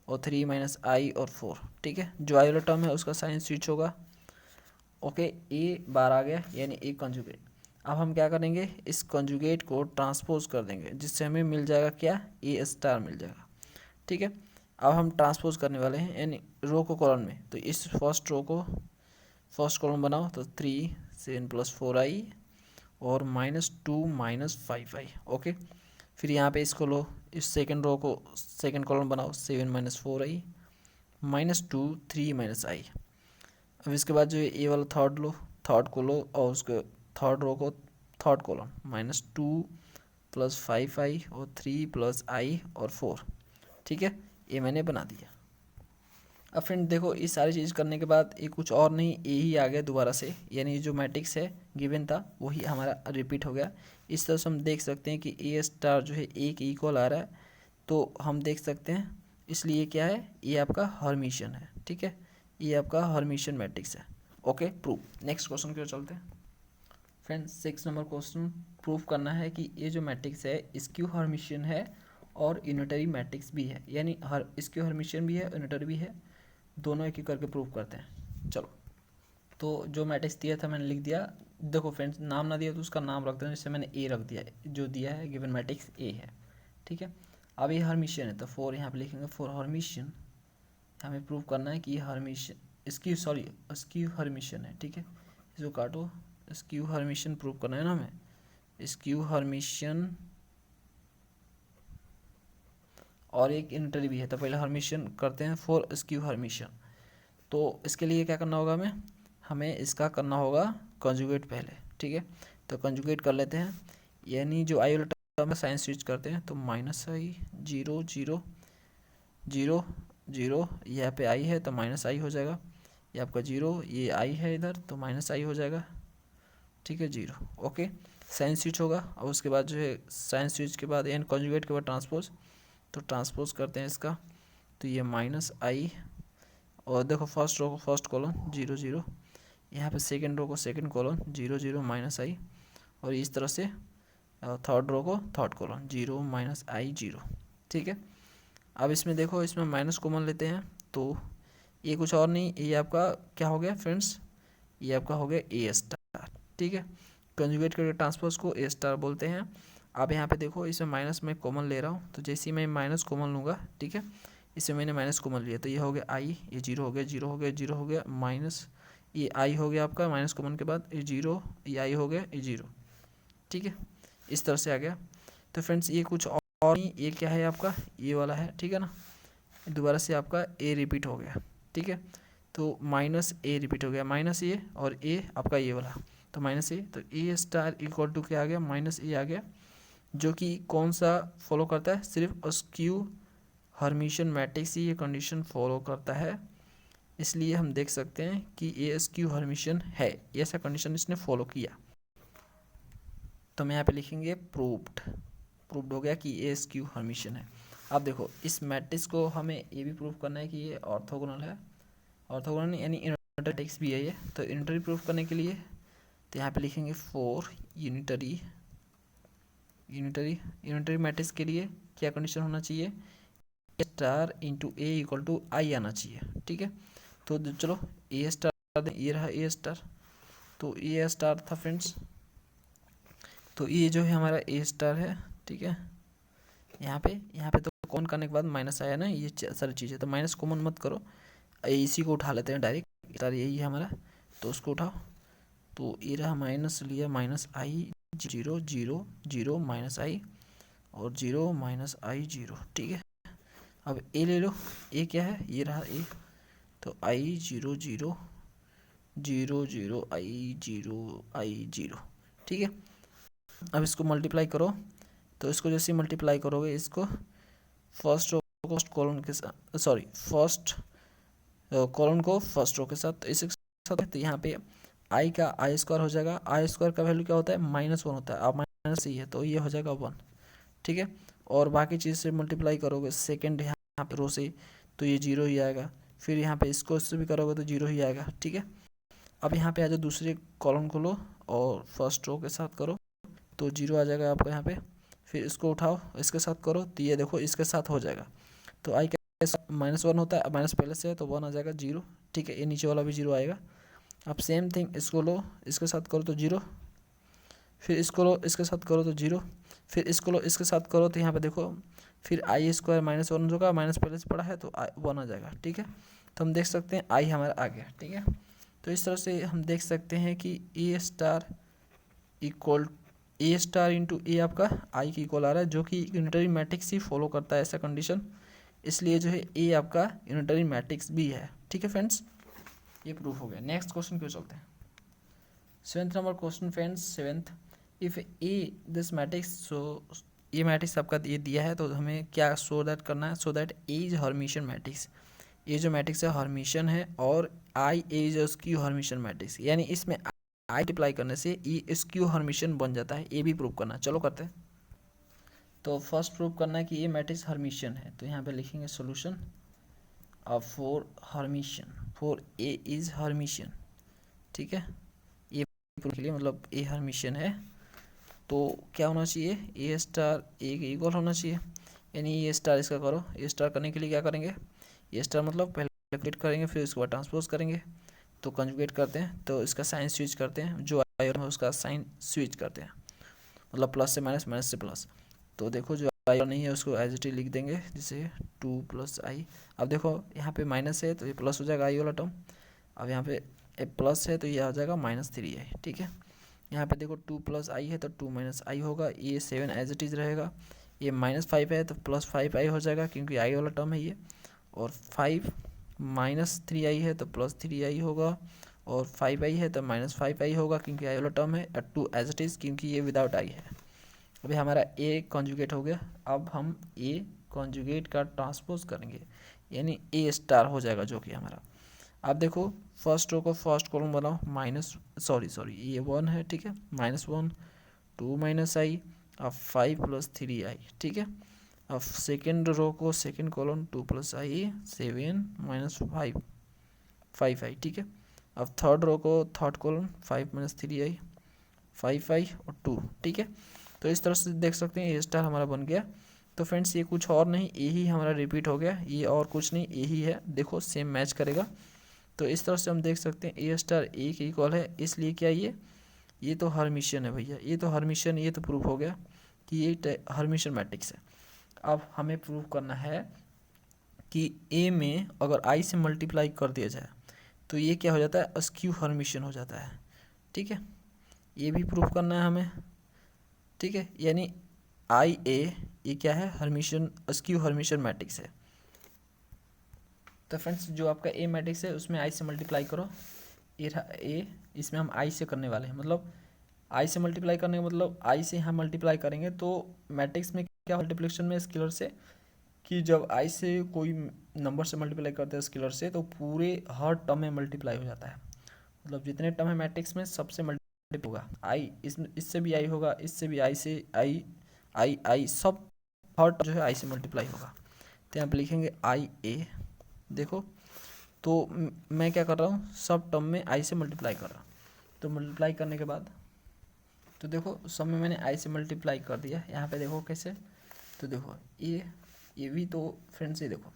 और 3 माइनस आई और 4। ठीक है, जो आई वाला टर्म है उसका साइन स्विच होगा। ओके, ए बार आ गया, यानी ए कंजुगेट। अब हम क्या करेंगे, इस कंजुगेट को ट्रांसपोज कर देंगे, जिससे हमें मिल जाएगा क्या, ए स्टार मिल जाएगा। ठीक है, अब हम ट्रांसपोज करने वाले हैं, यानी रो को कॉलम में। तो इस फर्स्ट रो को फर्स्ट कॉलम बनाओ, तो 3 7 + 4 आई और -2 -5 आई। ओके, फिर यहाँ पे इसको लो, इस सेकंड रो को सेकंड कॉलम बनाओ, 7 - 4 आई -2 3 - आई। अब इसके बाद जो है ए वाला थर्ड लो, थर्ड को लो, और उसके थर्ड रो को थर्ड कॉलम -2 + 5 आई और 3 + आई और 4। ठीक है, ये मैंने बना दिया। अब फ्रेंड देखो, ये सारी चीज़ करने के बाद ये कुछ और नहीं, ए ही आ गया दोबारा से, यानी जो मैट्रिक्स है गिवन था वही हमारा रिपीट हो गया। इस तरह से हम देख सकते हैं कि ए स्टार जो है ए के इक्वल आ रहा है, तो हम देख सकते हैं, इसलिए क्या है, ये आपका हर्मिशियन है। ठीक है, ये आपका हर्मिशियन मैट्रिक्स है। Okay, prove. नेक्स्ट क्वेश्चन की ओर चलते हैं। फ्रेंड्स 6 नंबर क्वेश्चन, प्रूव करना है कि ये जो मैट्रिक्स है स्क्यू हर्मिशियन है और यूनिटरी मैट्रिक्स भी है, यानी हर स्क्यू हर्मिशियन भी है, यूनिटरी भी है, दोनों एक ही करके प्रूव करते हैं। चलो, तो जो मैट्रिक्स दिया था मैंने लिख दिया। देखो फ्रेंड्स, नाम ना दिया तो उसका नाम रख देना, जैसे मैंने ए रख दिया है, जो दिया है गिवन मैट्रिक्स ए है। ठीक है, अब ये हर्मिशियन है, तो 4 यहाँ पे लिखेंगे, 4 हर्मिशियन। हमें प्रूव करना है कि ये हर्मिशियन स्क्यू हर्मिशियन है। ठीक है, इसको काटो, स्क्यू हर्मिशियन प्रूव करना है ना हमें, स्क्यू हर्मिशियन और एक यूनिटरी भी है। तो पहले हर्मिशियन करते हैं, 4 स्क्यू हर्मिशियन। तो इसके लिए क्या करना होगा, हमें इसका करना होगा कंजुगेट पहले। ठीक है, तो कंजुगेट कर लेते हैं, यानी जो आई वाला टर्म है साइन स्विच करते हैं, तो -i 0 0 0 0, यहाँ पे आई है तो -i हो जाएगा, ये आपका 0, ये आई है इधर तो -i हो जाएगा। ठीक है, 0। ओके, साइन स्विच होगा, और उसके बाद जो है साइन स्विच के बाद एन कंजुगेट के बाद ट्रांसपोज, तो ट्रांसपोज करते हैं इसका, तो ये -i, और देखो फर्स्ट रो को फर्स्ट कॉलम 0 0, यहाँ पे सेकंड रो को सेकंड कॉलम 0 0 -i, और इस तरह से थर्ड रो को थर्ड कॉलम 0 -i 0। ठीक है, अब इसमें देखो, इसमें माइनस कॉमन लेते हैं, तो ये कुछ और नहीं, ये आपका क्या हो गया फ्रेंड्स, ये आपका हो गया ए स्टार। ठीक है, कंजुगेट करके ट्रांसपोज को ए स्टार बोलते हैं। अब यहाँ पे देखो, इसमें माइनस मैं कॉमन ले रहा हूँ, तो जैसे ही मैं माइनस कॉमन लूँगा, ठीक है, इसमें मैंने माइनस कॉमन लिया, तो ये हो गया आई, ये 0 हो गया, 0 हो गया, 0 हो गया, माइनस ये आई हो गया आपका माइनस कॉमन के बाद, ये 0, ये आई हो गया, ये 0। ठीक है, इस तरह से आ गया। तो फ्रेंड्स ये कुछ और नहीं, ये क्या है आपका, ये वाला है, ठीक है ना। दोबारा से आपका ए रिपीट हो गया, ठीक है। तो माइनस ए रिपीट हो गया, माइनस ए और ए आपका ये वाला, तो माइनस ए, तो ए स्टार इक्वल टू क्या आ गया, माइनस ए आ गया, जो कि कौन सा फॉलो करता है, सिर्फ अस्क्यू हर्मिशियन मैट्रिक्स ही ये कंडीशन फॉलो करता है। इसलिए हम देख सकते हैं कि ए अस्क्यू हर्मिशियन है, ऐसा कंडीशन इसने फॉलो किया। तो हम यहाँ पे लिखेंगे प्रूव्ड, प्रूव्ड हो गया कि ए अस्क्यू हर्मिशियन है। अब देखो इस मैट्रिक्स को हमें ये भी प्रूव करना है कि ये ऑर्थोगोनल है, ऑर्थोगोनल यानी यूनिटरी मैट्रिक्स भी है ये। तो यूनिटरी प्रूफ करने के लिए तो यहाँ पे लिखेंगे फॉर यूनिटरी, यूनिटरी मैट्रिक्स के लिए क्या कंडीशन होना चाहिए, A star into A equal to I आना चाहिए, ठीक है। तो चलो ए स्टार दें, ये रहा ए स्टार, तो ए स्टार था फ्रेंड्स, तो ये जो है हमारा ए स्टार है, ठीक है। यहाँ पे तो कॉमन करने के बाद माइनस आया ना, ये सारी चीज़ें, तो माइनस कॉमन मत करो, इसी को उठा लेते हैं डायरेक्ट, स्टार यही है हमारा, तो उसको उठाओ। तो ये रहा माइनस लिया, माइनस आई 0 0 0 माइनस आई और 0 माइनस आई 0, ठीक है। अब ए ले लो, ए क्या है, ये रहा ए, तो आई 0 0 0 0 आई 0, ठीक है। अब इसको मल्टीप्लाई करो, तो इसको जैसे मल्टीप्लाई करोगे इसको फर्स्ट रो को फर्स्ट कॉलम के साथ, सॉरी फर्स्ट कॉलम को फर्स्ट रो के साथ, तो इसके साथ तो यहाँ पे आई का आई स्क्वायर हो जाएगा, आई स्क्वायर का वैल्यू क्या होता है, -1 होता है, अब माइनस ही है तो ये हो जाएगा 1, ठीक है। और बाकी चीज़ से मल्टीप्लाई करोगे सेकेंड यहाँ पे रो से, तो ये 0 ही आएगा, फिर यहाँ पे इसको इससे भी करोगे तो 0 ही आएगा, ठीक है। अब यहाँ पे आ जाओ, दूसरे कॉलम को लो और फर्स्ट रो के साथ करो, तो 0 आ जाएगा आपको यहाँ पे, फिर इसको उठाओ इसके साथ करो, तो ये देखो इसके साथ हो जाएगा, तो आई का -1 होता है, माइनस पहले से है तो 1 आ जाएगा 0, ठीक है। ये नीचे वाला भी 0 आएगा। अब सेम थिंग इसको लो इसके साथ करो तो 0, फिर इसको लो इसके साथ करो तो 0, फिर इसको लो इसके साथ करो तो यहाँ पे देखो फिर आई स्क्वायर -1 होगा, माइनस पहले से पड़ा है तो 1 आ जाएगा, ठीक है। तो हम देख सकते हैं आई हमारा आ गया, ठीक है। तो इस तरह से हम देख सकते हैं कि ए स्टार इक्वल ए स्टार इंटू ए आपका आई की इक्वल आ रहा है, जो कि यूनिटरी मैट्रिक्स ही फॉलो करता है ऐसा कंडीशन, इसलिए जो है ए आपका यूनिटरी मैट्रिक्स भी है, ठीक है फ्रेंड्स। ये प्रूफ हो गया। नेक्स्ट क्वेश्चन क्यों चलते हैं, 7th number question friends, 7th, if A this matrix, so ये मैट्रिक्स आपका ये दिया है, तो हमें क्या शो दैट करना है, so that A is Hermitian matrix, ये जो मैट्रिक्स है हर्मिशियन है, और I is skew Hermitian matrix, यानी इसमें आई मल्टीप्लाई करने से ई स्क्यू हर्मिशियन बन जाता है, ये भी प्रूव करना है। चलो करते हैं। तो फर्स्ट प्रूव करना है कि ये मैट्रिक्स हर्मिशियन है, तो यहाँ पे लिखेंगे सॉल्यूशन अब for Hermitian, for a is Hermitian, ठीक है। ये प्रूफ के लिए मतलब ए हर्मिशियन है, तो क्या होना चाहिए, ए स्टार ए के इक्वल होना चाहिए, यानी ए स्टार इसका करो। ए स्टार करने के लिए क्या करेंगे, ए स्टार मतलब पहले कैलकुलेट करेंगे, फिर उसके बाद ट्रांसपोज करेंगे, तो कंजुगेट करते हैं, तो इसका साइन स्विच करते हैं, जो आई है उसका साइन स्विच करते हैं, मतलब प्लस से माइनस, माइनस से प्लस। तो देखो जो आई नहीं है उसको एज इट इज लिख देंगे, जैसे 2 + i। अब देखो यहाँ पे माइनस है तो ये प्लस हो जाएगा आई वाला टर्म, अब यहाँ पे प्लस है तो ये आ जाएगा -3i, ठीक है। यहाँ पे देखो 2 + i है तो 2 - i होगा, ये 7 एज इट इज़ रहेगा, ये -5 है तो +5i हो जाएगा क्योंकि आई वाला टर्म है ये, और 5 - 3i है तो +3i होगा, और 5i है तो -5i होगा क्योंकि आई वाला टर्म है, और 2 एज इट इज़ क्योंकि ये विदाउट आई है। अभी हमारा ए कॉन्जुगेट हो गया, अब हम ए कॉन्जुगेट का ट्रांसपोज करेंगे, यानी ए स्टार हो जाएगा, जो कि हमारा, आप देखो फर्स्ट रो को फर्स्ट कॉलम बनाओ, सॉरी ये 1 है, ठीक है, -1 2 - i, अब 5 + 3i, ठीक है। अब सेकेंड रो को सेकेंड कॉलम 2 + i 7 - 5i, ठीक है। अब थर्ड रो को थर्ड कॉलम 5 - 3i 5i और 2, ठीक है। तो इस तरह से देख सकते हैं ए स्टार हमारा बन गया। तो फ्रेंड्स ये कुछ और नहीं, ए ही हमारा रिपीट हो गया, ये और कुछ नहीं, ए ही है, देखो सेम मैच करेगा। तो इस तरह से हम देख सकते हैं ए स्टार ए के इक्वल है, इसलिए क्या ये तो हर्मिशियन है भैया, ये तो हर्मिशियन, ये तो प्रूफ हो गया कि ये हर्मिशियन मैट्रिक्स है। अब हमें प्रूव करना है कि ए में अगर आई से मल्टीप्लाई कर दिया जाए तो ये क्या हो जाता है, अस्क्यू हर्मिशियन हो जाता है, ठीक है। ये भी प्रूफ करना है हमें। ठीक है, यानी आई ए ये क्या है, हर्मिशियन स्क्यू हर्मिशियन मैट्रिक्स है। तो फ्रेंड्स जो आपका ए मैट्रिक्स है उसमें आई से मल्टीप्लाई करो, ए इसमें हम आई से करने वाले हैं, मतलब आई से मल्टीप्लाई करने का मतलब आई से यहाँ मल्टीप्लाई करेंगे तो मैट्रिक्स में क्या मल्टीप्लिकेशन में स्केलर से, कि जब आई से कोई नंबर से मल्टीप्लाई करते हैं स्केलर से तो पूरे हर टर्म में मल्टीप्लाई हो जाता है, मतलब जितने टर्म है मैट्रिक्स में सबसे मल्टीप्लाई होगा, आई इससे भी आई होगा, इससे भी आई से आई सब हर टर्म जो है आई से मल्टीप्लाई होगा। तो यहाँ पे लिखेंगे आई ए, देखो तो मैं क्या कर रहा हूँ, सब टर्म में आई से मल्टीप्लाई कर रहा हूँ। तो मल्टीप्लाई करने के बाद तो देखो सब में मैंने आई से मल्टीप्लाई कर दिया, यहाँ पे देखो कैसे, तो देखो ये भी तो फ्रेंड्स ये देखो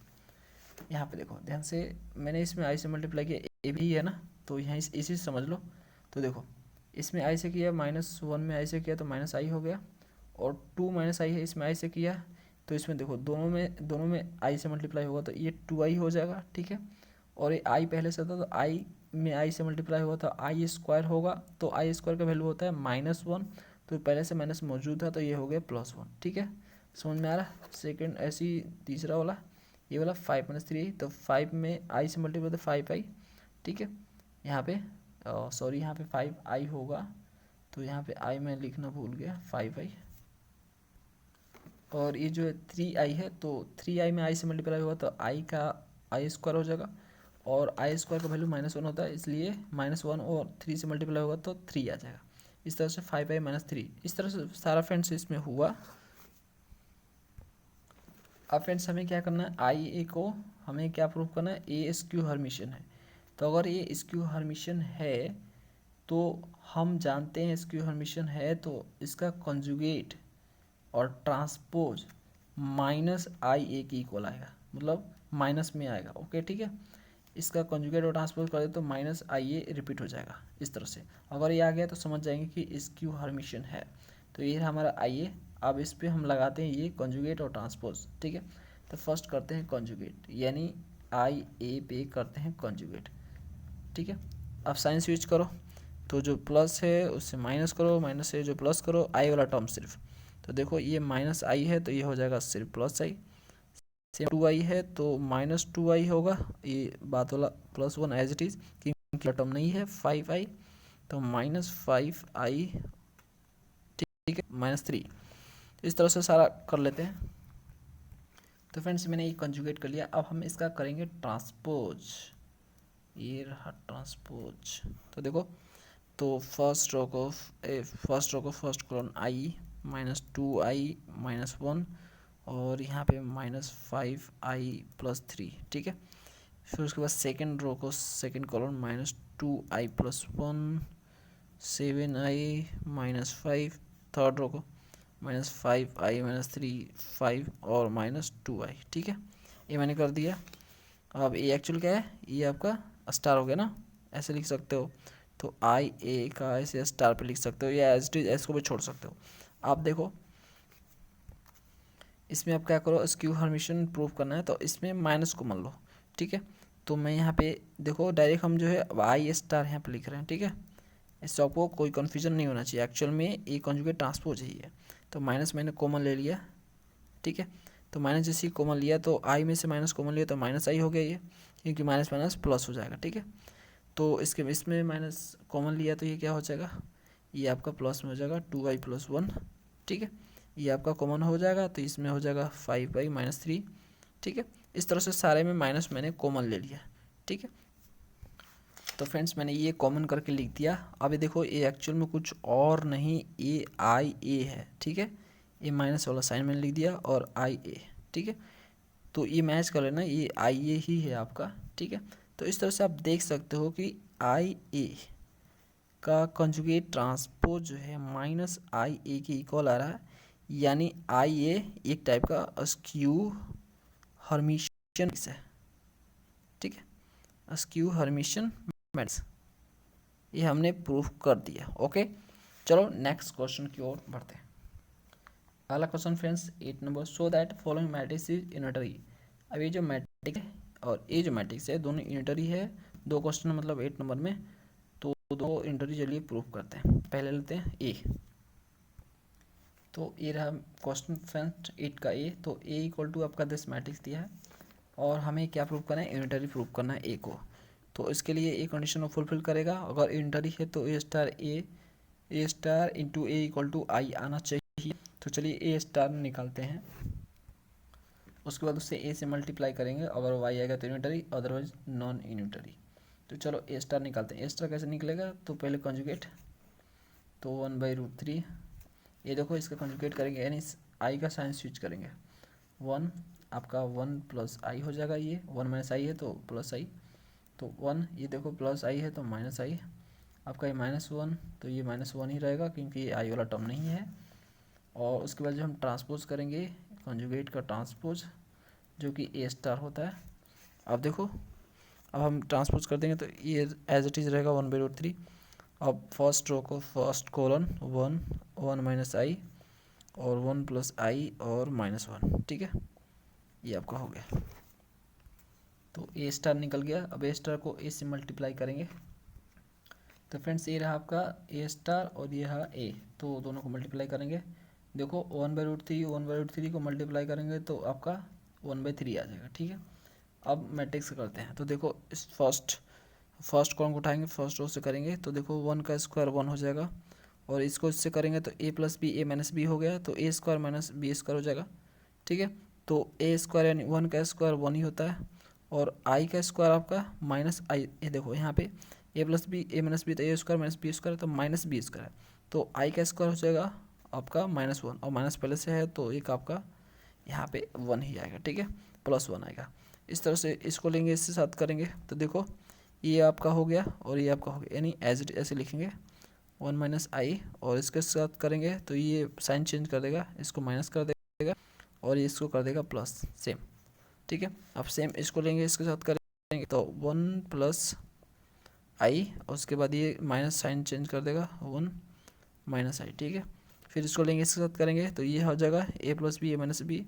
यहाँ पे देखो ध्यान से, मैंने इसमें आई से मल्टीप्लाई किया, ए भी है ना, तो यहाँ इसी से समझ लो। तो देखो इसमें आई से किया, -1 में आई से किया तो माइनस आई हो गया, और 2 माइनस आई है इसमें आई से किया, तो इसमें देखो दोनों में आई से मल्टीप्लाई होगा तो ये 2i हो जाएगा, ठीक है। और ये आई पहले से था तो आई में आई से मल्टीप्लाई हुआ था आई स्क्वायर होगा, तो आई स्क्वायर का वैल्यू होता है -1, तो पहले से माइनस मौजूद था तो ये हो गया +1, ठीक है। समझ में आ रहा। सेकंड ऐसी तीसरा वाला, ये वाला 5 - 3, तो 5 में आई से मल्टीप्लाई तो 5i, ठीक है। यहाँ पे सॉरी यहाँ पे 5i होगा, तो यहाँ पे आई मैं लिखना भूल गया, 5i, और ये जो है 3i है, तो 3i में आई से मल्टीप्लाई हुआ तो आई का आई स्क्वायर हो जाएगा, और आई स्क्वायर का वैल्यू -1 होता है, इसलिए -1 और 3 से मल्टीप्लाई होगा तो 3 आ जाएगा। इस तरह से 5i - 3, इस तरह से सारा फ्रेंड्स इसमें हुआ। अब फ्रेंड्स हमें क्या करना है, आई ए को हमें क्या प्रूव करना है, ए स्क्यू हर्मिशियन है। तो अगर ये स्क्यू हर्मिशियन है तो हम जानते हैं स्क्यू हर्मिशियन है तो इसका कॉन्जुगेट और ट्रांसपोज -ia की इक्वल आएगा, मतलब माइनस में आएगा, ओके ठीक है। इसका कॉन्जुगेट और ट्रांसपोज कर दे तो -ia रिपीट हो जाएगा इस तरह से। अगर ये आ गया तो समझ जाएंगे कि स्क्यू हर्मिशियन है। तो ये हमारा ia, अब इस पर हम लगाते हैं ये कॉन्जुगेट और ट्रांसपोज, ठीक है। तो फर्स्ट करते हैं कॉन्जुगेट, यानी आई ए पे करते हैं कॉन्जुगेट, ठीक है। अब साइन स्विच करो, तो जो प्लस है उससे माइनस करो, माइनस से जो प्लस करो, आई वाला टर्म सिर्फ, तो देखो ये -i है तो ये हो जाएगा सिर्फ +i, सेम 2i है तो -2i होगा, ये बात वाला +1 एज इट इज़, क्योंकि टर्म नहीं है 5i, तो -5i, ठीक है, -3। इस तरह से सारा कर लेते हैं। तो फ्रेंड्स मैंने ये कंजुगेट कर लिया, अब हम इसका करेंगे ट्रांसपोज, ये रहा ट्रांसपोज। तो देखो, तो फर्स्ट रो को फर्स्ट कॉलम आई -2i -1, और यहाँ पे -5i +3, ठीक है। फिर उसके बाद सेकेंड रो को second column -2i +1 7i -5, third row को -5i -3 5 और -2i, ठीक है। ये मैंने कर दिया। अब ये एक्चुअल क्या है, ये आपका स्टार हो गया ना, ऐसे लिख सकते हो, तो आई ए का ऐसे स्टार पे लिख सकते हो, या एज टी एस को भी छोड़ सकते हो। आप देखो इसमें आप क्या करो, स्क्यू हर्मिशियन प्रूव करना है तो इसमें माइनस को मान लो, ठीक है। तो मैं यहाँ पे देखो डायरेक्ट हम जो है आई स्टार यहाँ पे लिख रहे हैं, ठीक है। इससे आपको कोई कन्फ्यूजन नहीं होना चाहिए, एक्चुअल में ये कॉन्जुगेट ट्रांसपोज ही है। तो माइनस मैंने कॉमन ले लिया, ठीक है। तो माइनस जैसे ही कॉमन लिया तो आई में से माइनस कॉमन लिया तो -i हो गया ये, क्योंकि माइनस माइनस प्लस हो जाएगा, ठीक है। तो इसमें माइनस कॉमन लिया तो ये क्या हो जाएगा, ये आपका प्लस में हो जाएगा 2i +1, ठीक है। ये आपका कॉमन हो जाएगा तो इसमें हो जाएगा 5i -3, ठीक है। इस तरह से सारे में माइनस मैंने कॉमन ले लिया, ठीक है। तो फ्रेंड्स मैंने ये कॉमन करके लिख दिया। अब ये देखो ये एक्चुअल में कुछ और नहीं, ये आई ए है, ठीक है। ये माइनस वाला साइन मैंने लिख दिया और आई ए, ठीक है। तो ये मैच कर लेना, ये आई ए ही है आपका, ठीक है। तो इस तरह से आप देख सकते हो कि आई ए का कंजुगेट ट्रांसपोज जो है -ia के इक्वल आ रहा है, यानी आई ए एक टाइप का स्क्यू हर्मिशियन है, ठीक है, स्क्यू हर्मिशियन मैट्रिक्स। ये हमने प्रूफ कर दिया, ओके। चलो नेक्स्ट क्वेश्चन की ओर बढ़ते हैं। अगला question friends 8 number, so that following matrix is unitary. अब ये जो मैट्रिक्स है और ये जो मैट्रिक्स है दोनों यूनिटरी है, दो क्वेश्चन मतलब 8 नंबर में, तो दो यूनिटरी चलिए प्रूफ करते हैं। पहले लेते हैं ए। तो ये रहा क्वेश्चन फ्रेंड्स 8 का ए। तो ए इक्वल टू आपका दिस मैट्रिक्स दिया है और हमें क्या प्रूव करना है, यूनिटरी प्रूव करना है ए को। तो इसके लिए ए कंडीशन फुलफिल करेगा, अगर यूनिटरी है तो A star into A equal to I आना चाहिए। तो चलिए ए स्टार निकालते हैं, उसके बाद उससे ए से मल्टीप्लाई करेंगे, अगर वाई आएगा तो यूनिटरी, अदरवाइज नॉन यूनिटरी। तो चलो ए स्टार निकालते हैं। ए स्टार कैसे निकलेगा, तो पहले कंजुगेट, तो 1/√3, ये देखो इसका कंजुगेट करेंगे यानी आई का साइन स्विच करेंगे। 1 आपका 1 प्लस आई हो जाएगा, ये 1 माइनस आई है तो प्लस आई, तो 1 ये देखो प्लस आई है तो माइनस आई, आपका ये -1 तो ये -1 ही रहेगा क्योंकि ये आई वाला टर्म नहीं है। और उसके बाद जो हम ट्रांसपोज करेंगे कंजुगेट का ट्रांसपोज जो कि ए स्टार होता है। अब देखो अब हम ट्रांसपोज कर देंगे तो ये एज इट इज़ रहेगा 1/√3। अब फर्स्ट रो को फर्स्ट कॉलन 1 माइनस आई और 1 प्लस आई और -1, ठीक है, ये आपका हो गया। तो ए स्टार निकल गया। अब ए स्टार को ए से मल्टीप्लाई करेंगे, तो फ्रेंड्स ये रहा आपका ए स्टार और ये रहा ए, तो दोनों को मल्टीप्लाई करेंगे। देखो 1/√3 को मल्टीप्लाई करेंगे तो आपका 1/3 आ जाएगा, ठीक है। अब मैट्रिक्स करते हैं, तो देखो इस फर्स्ट कॉलम को उठाएंगे, फर्स्ट रो से करेंगे, तो देखो 1 का स्क्वायर 1 हो जाएगा, और इसको इससे करेंगे तो A plus B A minus B हो गया, तो A square minus B square हो जाएगा, ठीक है। तो ए स्क्वायर यानी 1 का स्क्वायर 1 ही होता है, और आई का स्क्वायर आपका माइनस आई, ये देखो यहाँ पे ए plus B A minus B, तो A square minus B square तो माइनस बी स्क्वायर है, तो आई का स्क्वायर हो जाएगा आपका -1, और माइनस पहले से है तो एक आपका यहाँ पे 1 ही आएगा, ठीक है, +1 आएगा। इस तरह से इसको लेंगे, इससे साथ करेंगे, तो देखो ये आपका हो गया और ये आपका हो गया, यानी एज इट ऐसे लिखेंगे 1 माइनस आई, और इसके साथ करेंगे तो ये साइन चेंज कर देगा, इसको माइनस कर देगा और ये इसको कर देगा प्लस, सेम, ठीक है। अब सेम इसको लेंगे, इसके साथ करेंगे तो 1 प्लस आई, और उसके बाद ये माइनस साइन चेंज कर देगा 1 माइनस आई, ठीक है। फिर इसको लेंगे, इसके साथ करेंगे तो ये हो जाएगा ए plus B A minus B,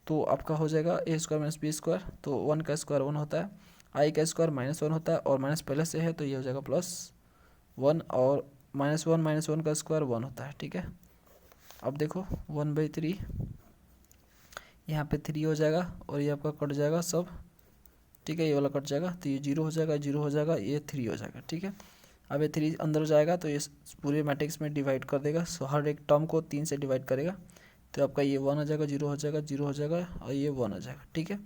तो आपका हो जाएगा ए स्क्वायर माइनस बी स्क्वायर, तो 1 का स्क्वायर 1 होता है, आई का स्क्वायर -1 होता है, और माइनस पहले से है तो ये हो जाएगा +1, और -1 का स्क्वायर 1 होता है, ठीक है। अब देखो 1/3 यहाँ पे 3 हो जाएगा, और ये आपका कट जाएगा सब, ठीक है, ये वाला कट जाएगा, तो ये 0 हो जाएगा, 0 हो जाएगा, ये 3 हो जाएगा, ठीक है। अब ये 3 अंदर जाएगा तो ये पूरे मैट्रिक्स में डिवाइड कर देगा, सो हर एक टर्म को 3 से डिवाइड करेगा, तो आपका ये 1 हो जाएगा, 0 हो जाएगा, 0 हो जाएगा, और ये 1 हो जाएगा, ठीक है।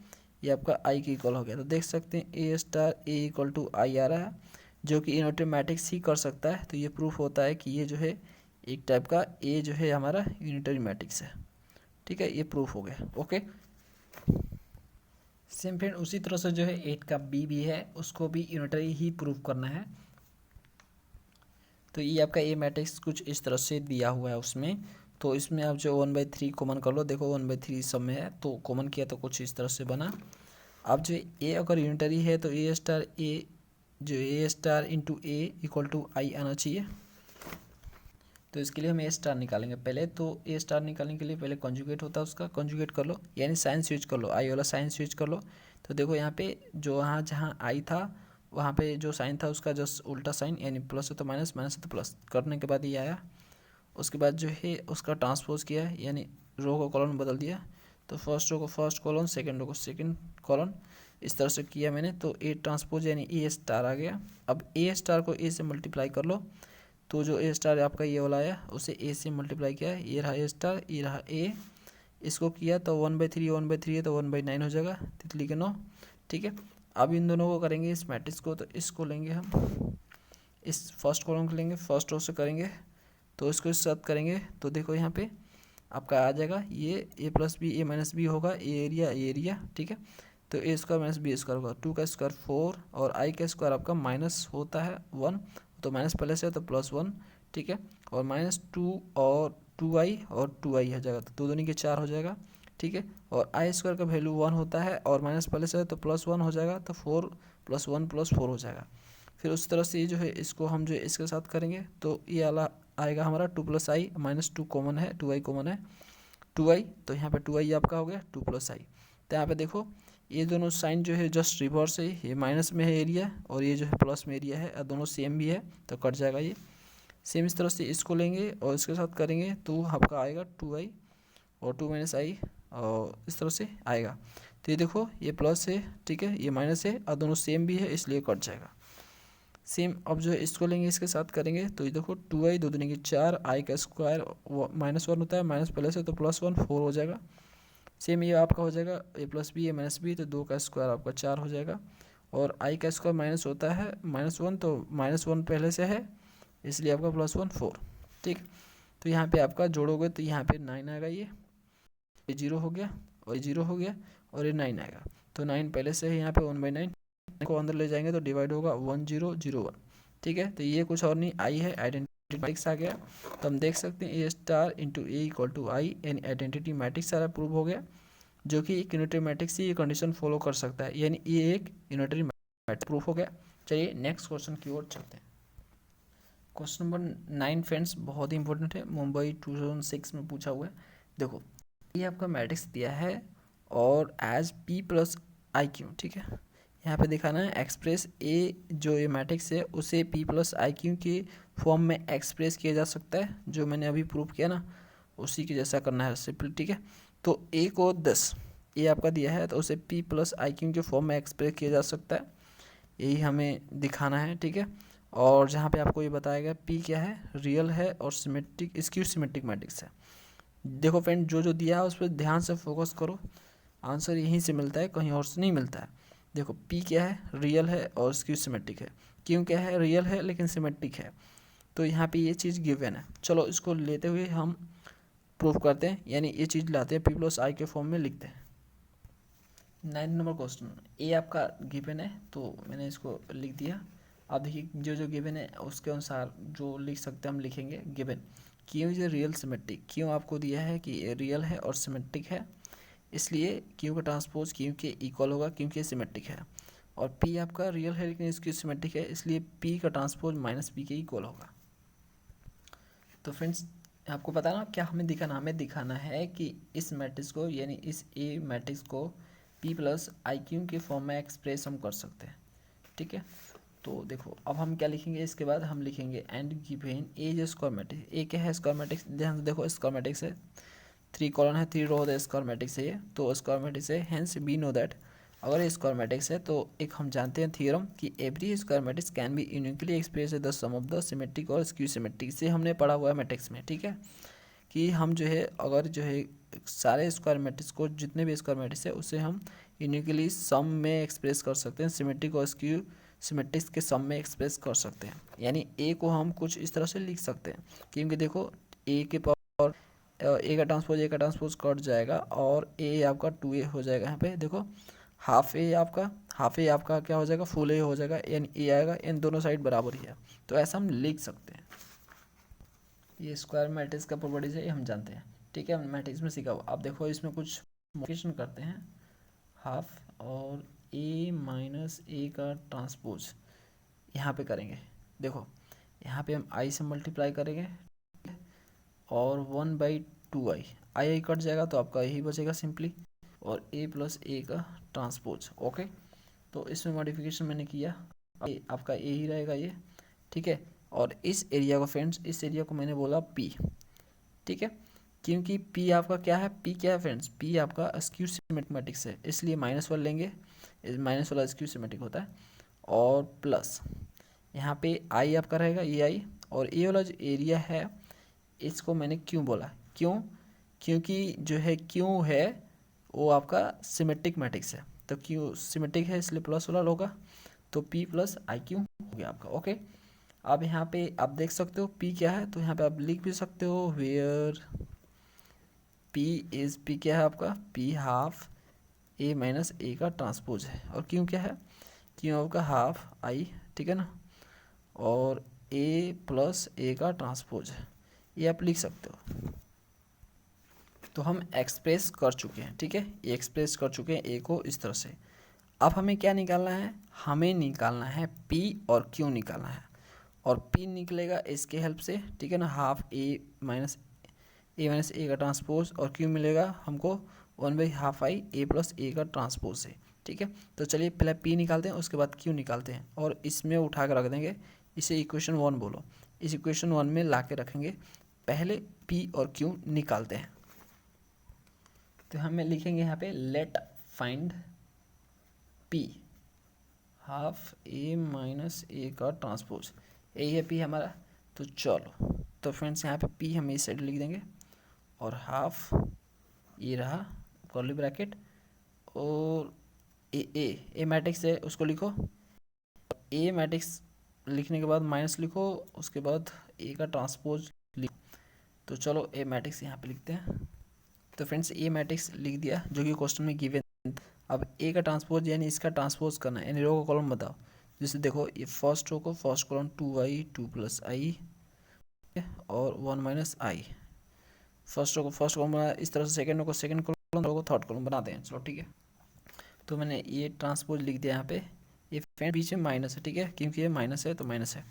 ये आपका आई की इक्वल हो गया। तो देख सकते हैं A star A equal to आई आ रहा है, जो कि यूनिटरी मैट्रिक्स ही कर सकता है, तो ये प्रूफ होता है कि ये जो है एक टाइप का ए जो है हमारा यूनिटरी मैट्रिक्स है, ठीक है, ये प्रूफ हो गया। ओके, सेम फ्रेंड उसी तरह से जो है 8 का बी भी है, उसको भी यूनिटरी ही प्रूफ करना है। तो ये आपका ए मैट्रिक्स कुछ इस तरह से दिया हुआ है उसमें, तो इसमें आप जो 1/3 कॉमन कर लो, देखो 1/3 सब में है तो कॉमन किया तो कुछ इस तरह से बना। अब जो ए अगर यूनिटरी है तो A star into A equal to I आना चाहिए। तो इसके लिए हम ए स्टार निकालेंगे पहले, तो ए स्टार निकालने के लिए पहले कॉन्जुगेट होता है, उसका कॉन्जुगेट कर लो, यानी साइन स्विच कर लो, आई वाला साइन स्विच कर लो। तो देखो यहाँ पे जो जहाँ आई था वहाँ पे जो साइन था उसका जस्ट उल्टा साइन, यानी प्लस है तो माइनस, माइनस है तो प्लस, करने के बाद ये आया। उसके बाद जो है उसका ट्रांसपोज किया है, यानी रो को कॉलम बदल दिया, तो फर्स्ट रो को फर्स्ट कॉलम, सेकंड रो को सेकंड कॉलम, इस तरह से किया मैंने, तो ए ट्रांसपोज यानी ए स्टार आ गया। अब ए स्टार को ए से मल्टीप्लाई कर लो, तो जो ए स्टार आपका ये वाला आया उसे ए से मल्टीप्लाई किया, ये रहा ए स्टार, ये रहा ए, इसको किया तो 1/3 है तो 1/9 हो जाएगा, तितली के 9, ठीक है। अब इन दोनों को करेंगे इस मैट्रिक्स को, तो इसको लेंगे हम, इस फर्स्ट कॉलम को लेंगे, फर्स्ट रो से करेंगे, तो इसको इस साथ करेंगे, तो देखो यहाँ पे आपका आ जाएगा ये ए plus B A minus B होगा, ए एरिया, ठीक है। तो A square minus B square होगा, 2 का स्क्वायर 4, और आई का स्क्वायर आपका माइनस होता है 1, तो माइनस पहले से है तो +1, ठीक है, और -2 और 2i और 2i हो जाएगा, तो 2 दूनी के 4 हो जाएगा, ठीक है। और आई स्क्वायर का वैल्यू 1 होता है, और माइनस पहले से है तो +1 हो जाएगा, तो 4 + 1 + 4 हो जाएगा। फिर उस तरह से ये जो है इसको हम जो है इसके साथ करेंगे, तो ये वाला आएगा हमारा 2 + i, -2 कॉमन है, 2i कॉमन है, 2i, तो यहाँ पे 2i आपका हो गया 2 + i। तो यहाँ पे देखो ये दोनों साइन जो है जस्ट रिवर्स है, ये माइनस में है एरिया और ये जो है प्लस में एरिया है, और दोनों सेम भी है तो कट जाएगा ये। सेम इस तरह से इसको लेंगे और इसके साथ करेंगे तो आपका आएगा 2i और 2 माइनस आई और इस तरह से आएगा। तो ये देखो ये प्लस है, ठीक है, ये माइनस है और दोनों सेम भी है इसलिए कट जाएगा। सेम अब जो है इसको लेंगे इसके साथ करेंगे तो ये देखो 2i 2 दूनी की 4, आई का स्क्वायर -1 होता है, माइनस प्लस है तो +1 4 हो जाएगा। सेम ये आपका हो जाएगा ए plus B, A minus B, तो 2 का स्क्वायर आपका 4 हो जाएगा। और आई का स्क्वायर माइनस होता है -1, तो -1 पहले से है इसलिए आपका +1 4, ठीक। तो यहाँ पे आपका जोड़ोगे तो यहाँ पे 9 आएगा, ये 0 हो गया और ये 0 हो गया और ये 9 आएगा। तो 9 पहले से है यहाँ पे 1/9 को अंदर ले जाएंगे तो डिवाइड होगा 1001, ठीक है। तो ये कुछ और नहीं, आई है, आइडेंटिटी मैट्रिक्स आ गया। तो हम देख सकते हैं A star into A equal to I, यानी आइडेंटिटी मैट्रिक्स सारा प्रूव हो गया, जो कि एक यूनिटरी मैट्रिक्स ही ये कंडीशन फॉलो कर सकता है, यानी ये एक यूनिटरी मैट्रिक्स प्रूफ हो गया। चलिए नेक्स्ट क्वेश्चन की ओर चलते हैं। क्वेश्चन नंबर 9 फ्रेंड्स बहुत ही इंपॉर्टेंट है, मुंबई 2006 में पूछा हुआ है। देखो ये आपका मैट्रिक्स दिया है और एज पी प्लस आई क्यू, ठीक है। यहाँ पे दिखाना है एक्सप्रेस ए, जो ये मैट्रिक्स है उसे पी प्लस आई क्यू के फॉर्म में एक्सप्रेस किया जा सकता है, जो मैंने अभी प्रूव किया ना उसी के जैसा करना है सिंपल, ठीक है। तो ए को 10 ये आपका दिया है तो उसे पी प्लस आई क्यू के फॉर्म में एक्सप्रेस किया जा सकता है, यही हमें दिखाना है, ठीक है। और जहाँ पे आपको ये बताया गया पी क्या है, रियल है और सिमेट्रिक स्क्यू सिमेट्रिक मैट्रिक्स है। देखो फ्रेंड जो जो दिया है उस पर ध्यान से फोकस करो, आंसर यहीं से मिलता है, कहीं और से नहीं मिलता है। देखो पी क्या है, रियल है और स्क्यू सिमेट्रिक है। क्यों क्या है, रियल है लेकिन सिमेट्रिक है, तो यहाँ पे ये चीज़ गिवन है। चलो इसको लेते हुए हम प्रूफ करते हैं, यानी ये चीज़ लाते हैं पी प्लस आई के फॉर्म में लिखते हैं। 9 नंबर क्वेश्चन, ए आपका गिवन है तो मैंने इसको लिख दिया। अब देखिए जो जो गिवन है उसके अनुसार जो लिख सकते हैं हम लिखेंगे गिवन। क्यों इज रियल सिमेट्रिक, क्यों आपको दिया है कि ये रियल है और सिमेट्रिक है, इसलिए क्यू का ट्रांसपोज क्यू के इक्वल होगा क्योंकि सिमेट्रिक है। और पी आपका रियल है लेकिन इसकी सिमेट्रिक है, इसलिए पी का ट्रांसपोज माइनस पी के इक्वल होगा। तो फ्रेंड्स आपको पता ना क्या हमें दिखाना है कि इस मैट्रिक्स को, यानी इस ए मैट्रिक्स को पी प्लस आई क्यू के फॉर्म में एक्सप्रेस हम कर सकते हैं, ठीक है। तो देखो अब हम क्या लिखेंगे, इसके बाद हम लिखेंगे एंड गिवन ए जो स्क्वायर मैट्रिक्स, ए क्या है स्क्वायर मैट्रिक्स, ध्यान से देखो स्क्वायर मैट्रिक्स है, 3 कॉलम है 3 रो है, स्क्वायर मैट्रिक्स है ये, तो स्क्वायर मैट्रिक्स है, हेंस वी नो दैट अगर ये स्क्वायर मैट्रिक्स है तो एक हम जानते हैं थ्योरम कि every square matrix can be uniquely express the sum of the symmetric और स्क्यू सिमेट्रिक, से हमने पढ़ा हुआ है मैट्रिक्स में, ठीक है। कि हम जो है अगर जो है सारे स्क्वायर मैट्रिक्स को, जितने भी स्क्वायर मैट्रिक्स है उसे हम यूनिकली सम में एक्सप्रेस कर सकते हैं, सिमेट्रिक और स्क्यू सिमेट्रिक्स के सम में एक्सप्रेस कर सकते हैं। यानी ए को हम कुछ इस तरह से लिख सकते हैं, क्योंकि देखो ए के पावर ए का ट्रांसपोज कट जाएगा और ए आपका 2a हो जाएगा। यहाँ पे देखो हाफ ए आपका क्या हो जाएगा, फुल ए हो जाएगा, यानी ए आएगा, इन दोनों साइड बराबर ही है, तो ऐसा हम लिख सकते हैं। ये स्क्वायर मैट्रिक्स का प्रॉपर्टीज है, ये हम जानते हैं, ठीक है, मैट्रिक्स में सीखा हुआ। अब देखो इसमें कुछ मॉडिफिकेशन करते हैं, हाफ और ए माइनस ए का ट्रांसपोज यहाँ पे करेंगे। देखो यहाँ पे हम आई से मल्टीप्लाई करेंगे और 1/2i, आई कट जाएगा तो आपका यही बचेगा सिंपली, और ए प्लस ए का ट्रांसपोज, ओके। तो इसमें मॉडिफिकेशन मैंने किया, आपका ए ही रहेगा ये, ठीक है। और इस एरिया को फ्रेंड्स, इस एरिया को मैंने बोला पी, ठीक है, क्योंकि पी आपका क्या है, पी क्या है फ्रेंड्स, पी आपका स्क्यू सिमेट्रिक मैट्रिक्स है, इसलिए -1 लेंगे, माइनस वाला स्क्यू सिमेट्रिक होता है, और प्लस यहाँ पे आई आपका रहेगा ये आई, और ये वाला जो एरिया है इसको मैंने क्यों बोला, क्योंकि जो है क्यों है वो आपका सिमेट्रिक मैट्रिक्स है, तो क्यों सिमेट्रिक है इसलिए प्लस वाला होगा, तो पी प्लस आई क्यू हो गया आपका, ओके। अब यहाँ पे आप देख सकते हो पी क्या है, तो यहाँ पे आप लिख भी सकते हो वेयर पी क्या है आपका, पी हाफ ए माइनस ए का ट्रांसपोज है, और क्यों क्या है, क्यों आपका हाफ आई, ठीक है ना, और ए प्लस ए का ट्रांसपोज है, ये आप लिख सकते हो। तो हम एक्सप्रेस कर चुके हैं, ठीक है, ये एक्सप्रेस कर चुके हैं ए को इस तरह से। अब हमें क्या निकालना है, हमें निकालना है पी और क्यू निकालना है, और पी निकलेगा इसके हेल्प से, ठीक है ना, हाफ ए माइनस ए का ट्रांसपोज, और क्यू मिलेगा हमको 1/2i ए प्लस ए का ट्रांसपोज से, ठीक है। तो चलिए पहले पी निकालते हैं उसके बाद क्यू निकालते हैं, और इसमें उठा कर रख देंगे, इसे इक्वेशन 1 बोलो, इस इक्वेशन 1 में ला के रखेंगे। पहले पी और क्यू निकालते हैं। तो हमें लिखेंगे यहाँ पे लेट फाइंड पी हाफ ए माइनस ए का ट्रांसपोज, यही है पी हमारा। तो चलो, तो फ्रेंड्स यहाँ पे पी हम इस साइड लिख देंगे और हाफ ये रहा कर्ली ब्रैकेट, और ए मैट्रिक्स है उसको लिखो। ए मैट्रिक्स लिखने के बाद माइनस लिखो, उसके बाद ए का ट्रांसपोज लिखो। तो चलो ए मैट्रिक्स यहाँ पे लिखते हैं। तो फ्रेंड्स ए मैट्रिक्स लिख दिया जो कि क्वेश्चन में गिवन। अब ए का ट्रांसपोज यानी इसका ट्रांसपोज करना है, यानी रो का कॉलम बताओ। जैसे देखो ये फर्स्ट रो को फर्स्ट कॉलम 2i 2 प्लस आई और 1 माइनस आई, फर्स्ट रो को फर्स्ट कॉलम बना, इस तरह से सेकंड रो को सेकंड कॉलम, रो को थर्ड कॉलम बनाते हैं। चलो ठीक है, तो मैंने ये ट्रांसपोज लिख दिया यहाँ पे। ये फ्रेंड पीछे माइनस है, ठीक है, क्योंकि ये माइनस है तो माइनस है।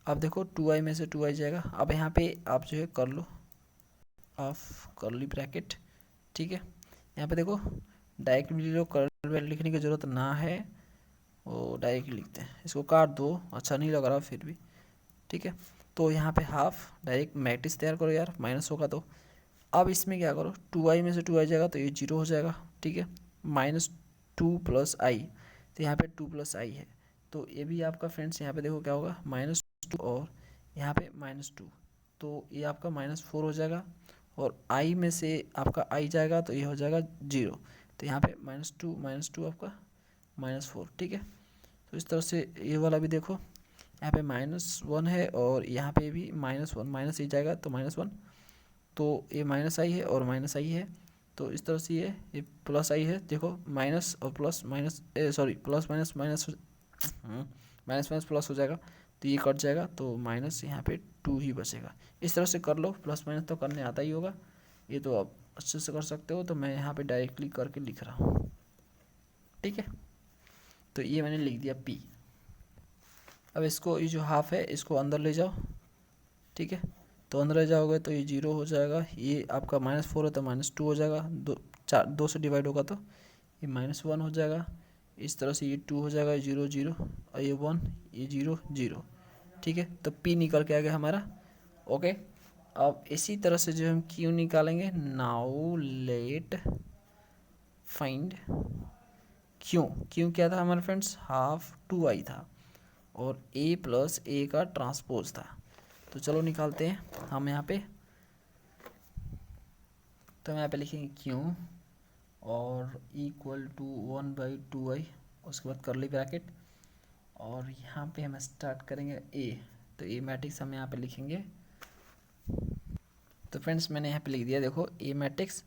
अब देखो 2i में से 2i जाएगा। अब यहाँ पे आप जो है कर लो ऑफ कर्ली ब्रैकेट, ठीक है। यहाँ पे देखो डायरेक्टली लो, कर्ली ब्रैकेट लिखने की ज़रूरत ना है, वो डायरेक्टली लिखते हैं। इसको काट दो, अच्छा नहीं लग रहा फिर भी, ठीक है। तो यहाँ पे हाफ डायरेक्ट मैट्रिक्स तैयार करो यार, माइनस होगा तो। अब इसमें क्या करो, 2i में से 2i जाएगा तो ये 0 हो जाएगा, ठीक है। माइनस 2 प्लस आई, तो यहाँ पे 2 प्लस आई है, तो ये भी आपका फ्रेंड्स यहाँ पे देखो क्या होगा -2 और यहाँ पे -2, तो ये आपका -4 हो जाएगा। और i में से आपका i जाएगा तो ये हो जाएगा 0, तो यहाँ पे -2 आपका -4, ठीक है। तो इस तरह से ये वाला भी देखो, यहाँ पे -1 है और यहाँ पे भी -1, माइनस ही जाएगा तो -1, तो ये -i है और -i है। तो इस तरह से ये प्लस आई है, देखो माइनस और plus minus, sorry plus minus minus, minus minus plus हो जाएगा, तो ये कट जाएगा, तो माइनस यहाँ पे 2 ही बचेगा। इस तरह से कर लो, प्लस माइनस तो करने आता ही होगा, ये तो आप अच्छे से कर सकते हो। तो मैं यहाँ पे डायरेक्टली करके लिख रहा हूँ, ठीक है। तो ये मैंने लिख दिया पी। अब इसको, ये जो हाफ है इसको अंदर ले जाओ, ठीक है। तो अंदर ले जाओगे तो ये 0 हो जाएगा, ये आपका -4 है तो -2 हो जाएगा, 2 से डिवाइड होगा तो ये -1 हो जाएगा। इस तरह से ये 2 हो जाएगा, 0 0 और ये 1, ये 0 0, ठीक है। तो P निकल के आ गया हमारा, ओके। अब इसी तरह से जो हम Q निकालेंगे, नाउ लेट फाइंड Q क्या था हमारे फ्रेंड्स, हाफ 2i था और a प्लस a का ट्रांसपोज था। तो चलो निकालते हैं हम यहाँ पे। तो हम यहाँ पे लिखेंगे Q और इक्वल टू 1/2i, उसके बाद कर्ली ब्रैकेट, और यहाँ पे हम स्टार्ट करेंगे a। तो a मैट्रिक्स हम यहाँ पे लिखेंगे। तो फ्रेंड्स मैंने यहाँ पे लिख दिया, देखो a मैट्रिक्स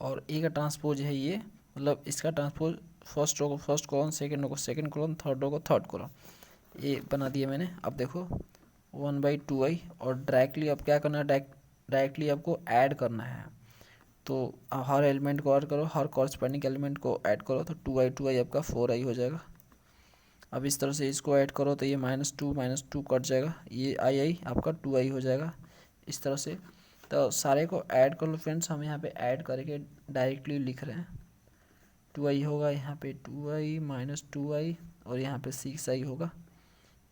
और a का ट्रांसपोज है ये, मतलब इसका ट्रांसपोज फर्स्ट रो को फर्स्ट कॉलम, सेकंड रो को सेकंड कॉलम, थर्ड रो को थर्ड कॉलम, ये बना दिया मैंने। अब देखो 1/2i, और डायरेक्टली अब क्या करना है, डायरेक्टली आपको ऐड करना है। तो हर एलिमेंट को ऐड करो, हर कॉरस्पॉन्डिंग एलिमेंट को ऐड करो, तो 2i आपका 4i हो जाएगा। अब इस तरह से इसको ऐड करो तो ये -2 कट जाएगा, ये i आपका 2i हो जाएगा, इस तरह से। तो सारे को ऐड कर लो फ्रेंड्स, हम यहाँ पे ऐड करके डायरेक्टली लिख रहे हैं। 2i होगा यहाँ पे 2i -2i और यहाँ पे 6i होगा,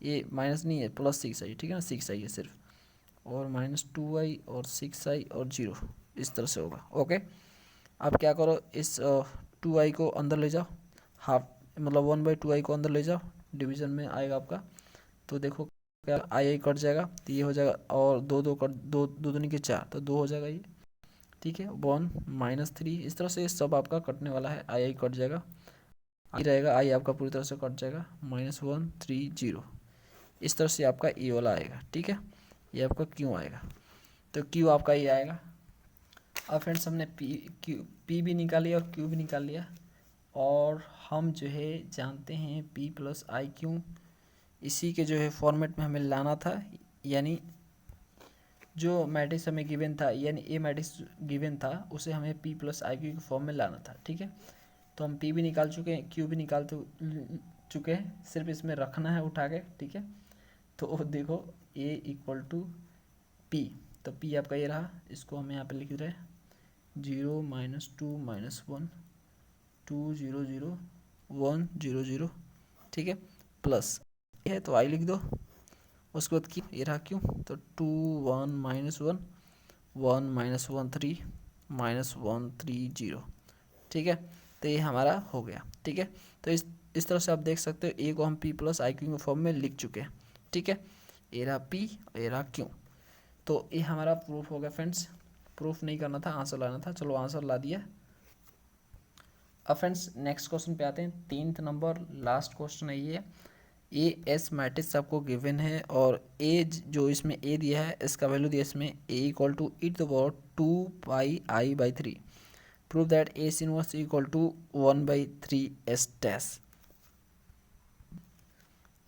ये माइनस नहीं है, प्लस 6i, ठीक है ना, 6i है सिर्फ, और -2i और 6i और 0, इस तरह से होगा, ओके। अब क्या करो, इस 2i को अंदर ले जाओ, हाफ मतलब 1/2i को अंदर ले जाओ, डिवीजन में आएगा आपका। तो देखो क्या i कट जाएगा, तो ये हो जाएगा, और दो कट, दो दूनी के 4, तो 2 हो जाएगा ये, ठीक है। 1 -3, इस तरह से सब आपका कटने वाला है, i कट जाएगा, i रहेगा, i आपका पूरी तरह से कट जाएगा, -1 3 0, इस तरह से आपका ए वाला आएगा, ठीक है। ये आपका क्यू आएगा, तो क्यू आपका ये आएगा। अब फ्रेंड्स हमने पी भी निकाल लिया और क्यू भी निकाल लिया, और हम जो है जानते हैं P + IQ, इसी के जो है फॉर्मेट में हमें लाना था, यानी जो मैट्रिक्स हमें गिवन था, यानी ए मैट्रिक्स गिवन था, उसे हमें P + IQ के फॉर्म में लाना था, ठीक है। तो हम P भी निकाल चुके हैं, Q भी निकाल चुके हैं, सिर्फ इसमें रखना है उठा के, ठीक है। तो देखो A = P, तो P आपका ये रहा, इसको हम यहाँ पे लिख रहे हैं 0 -2 -1 2 0 0 1 0 0, ठीक है, प्लस है तो I लिख दो, उसके बाद क्यों, ये रहा क्यों, तो 2 1 -1 1 -1 3 -1 3 0, ठीक है। तो ये हमारा हो गया, ठीक है। तो इस तरह से आप देख सकते हो ए को हम पी प्लस आई क्यू के फॉर्म में लिख चुके हैं, ठीक है। ए रहा पी, ए रहा क्यू। तो ये हमारा प्रूफ हो गया फ्रेंड्स। प्रूफ नहीं करना था, आंसर लाना था, चलो आंसर ला दिया। अब फ्रेंड्स नेक्स्ट क्वेश्चन पे आते हैं, 10th नंबर लास्ट क्वेश्चन है ये। ए एस मैट्रिक्स आपको गिवन है और ए जो इसमें ए दिया है इसका वैल्यू दिया इसमें A equal to e⁻²πi/3। Prove that S inverse equal to 1/3 S dash.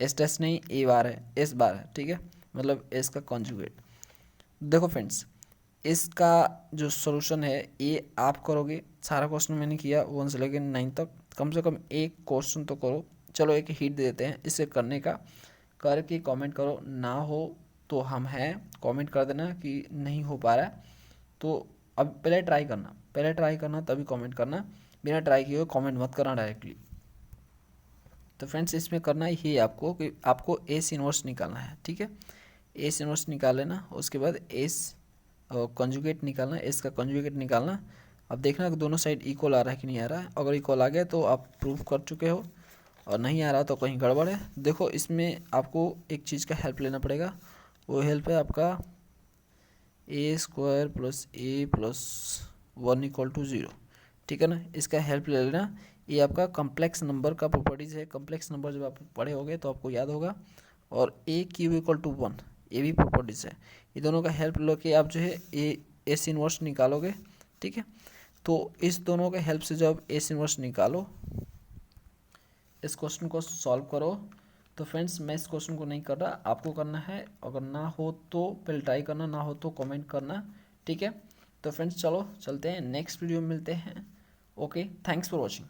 S dash नहीं, ए बार है, एस बार है, ठीक है, मतलब एस का कॉन्जुगेट। देखो फ्रेंड्स, इसका जो सॉल्यूशन है ये आप करोगे, सारा क्वेश्चन मैंने किया 1 से लेकर 9 तक, कम से कम एक क्वेश्चन तो करो। चलो एक हिट दे देते हैं इसे करने का, करके कमेंट करो, ना हो तो हम हैं, कमेंट कर देना कि नहीं हो पा रहा है। तो अब पहले ट्राई करना तभी कमेंट करना, बिना ट्राई किए हुए कमेंट मत करना डायरेक्टली। तो फ्रेंड्स इसमें करना ही आपको कि आपको एस इनवर्स निकालना है, ठीक है। एस इनवर्स निकाल लेना, उसके बाद एस कॉन्जुगेट निकालना, एस का कॉन्जुगेट निकालना। अब देखना कि दोनों साइड इक्वल आ रहा है कि नहीं आ रहा है। अगर इक्वल आ गया तो आप प्रूफ कर चुके हो, और नहीं आ रहा तो कहीं गड़बड़ है। देखो इसमें आपको एक चीज़ का हेल्प लेना पड़ेगा, वो हेल्प है आपका a² + a+1 = 0, ठीक है ना। इसका हेल्प ले लेना। ये आपका कम्प्लेक्स नंबर का प्रॉपर्टीज़ है। कम्प्लेक्स नंबर जब आप पढ़े होगे तो आपको याद होगा। और a³ = 1 ये भी प्रॉपर्टीज़ है। ये दोनों का हेल्प लेके आप जो है एस इनवर्स निकालोगे, ठीक है। तो इस दोनों के हेल्प से जब एस इनवर्स निकालो, इस क्वेश्चन को सॉल्व करो। तो फ्रेंड्स मैं इस क्वेश्चन को नहीं कर रहा, आपको करना है। अगर ना हो तो पहले ट्राई करना, ना हो तो कमेंट करना, ठीक है। तो फ्रेंड्स चलो चलते हैं, नेक्स्ट वीडियो में मिलते हैं। Okay, thanks for watching.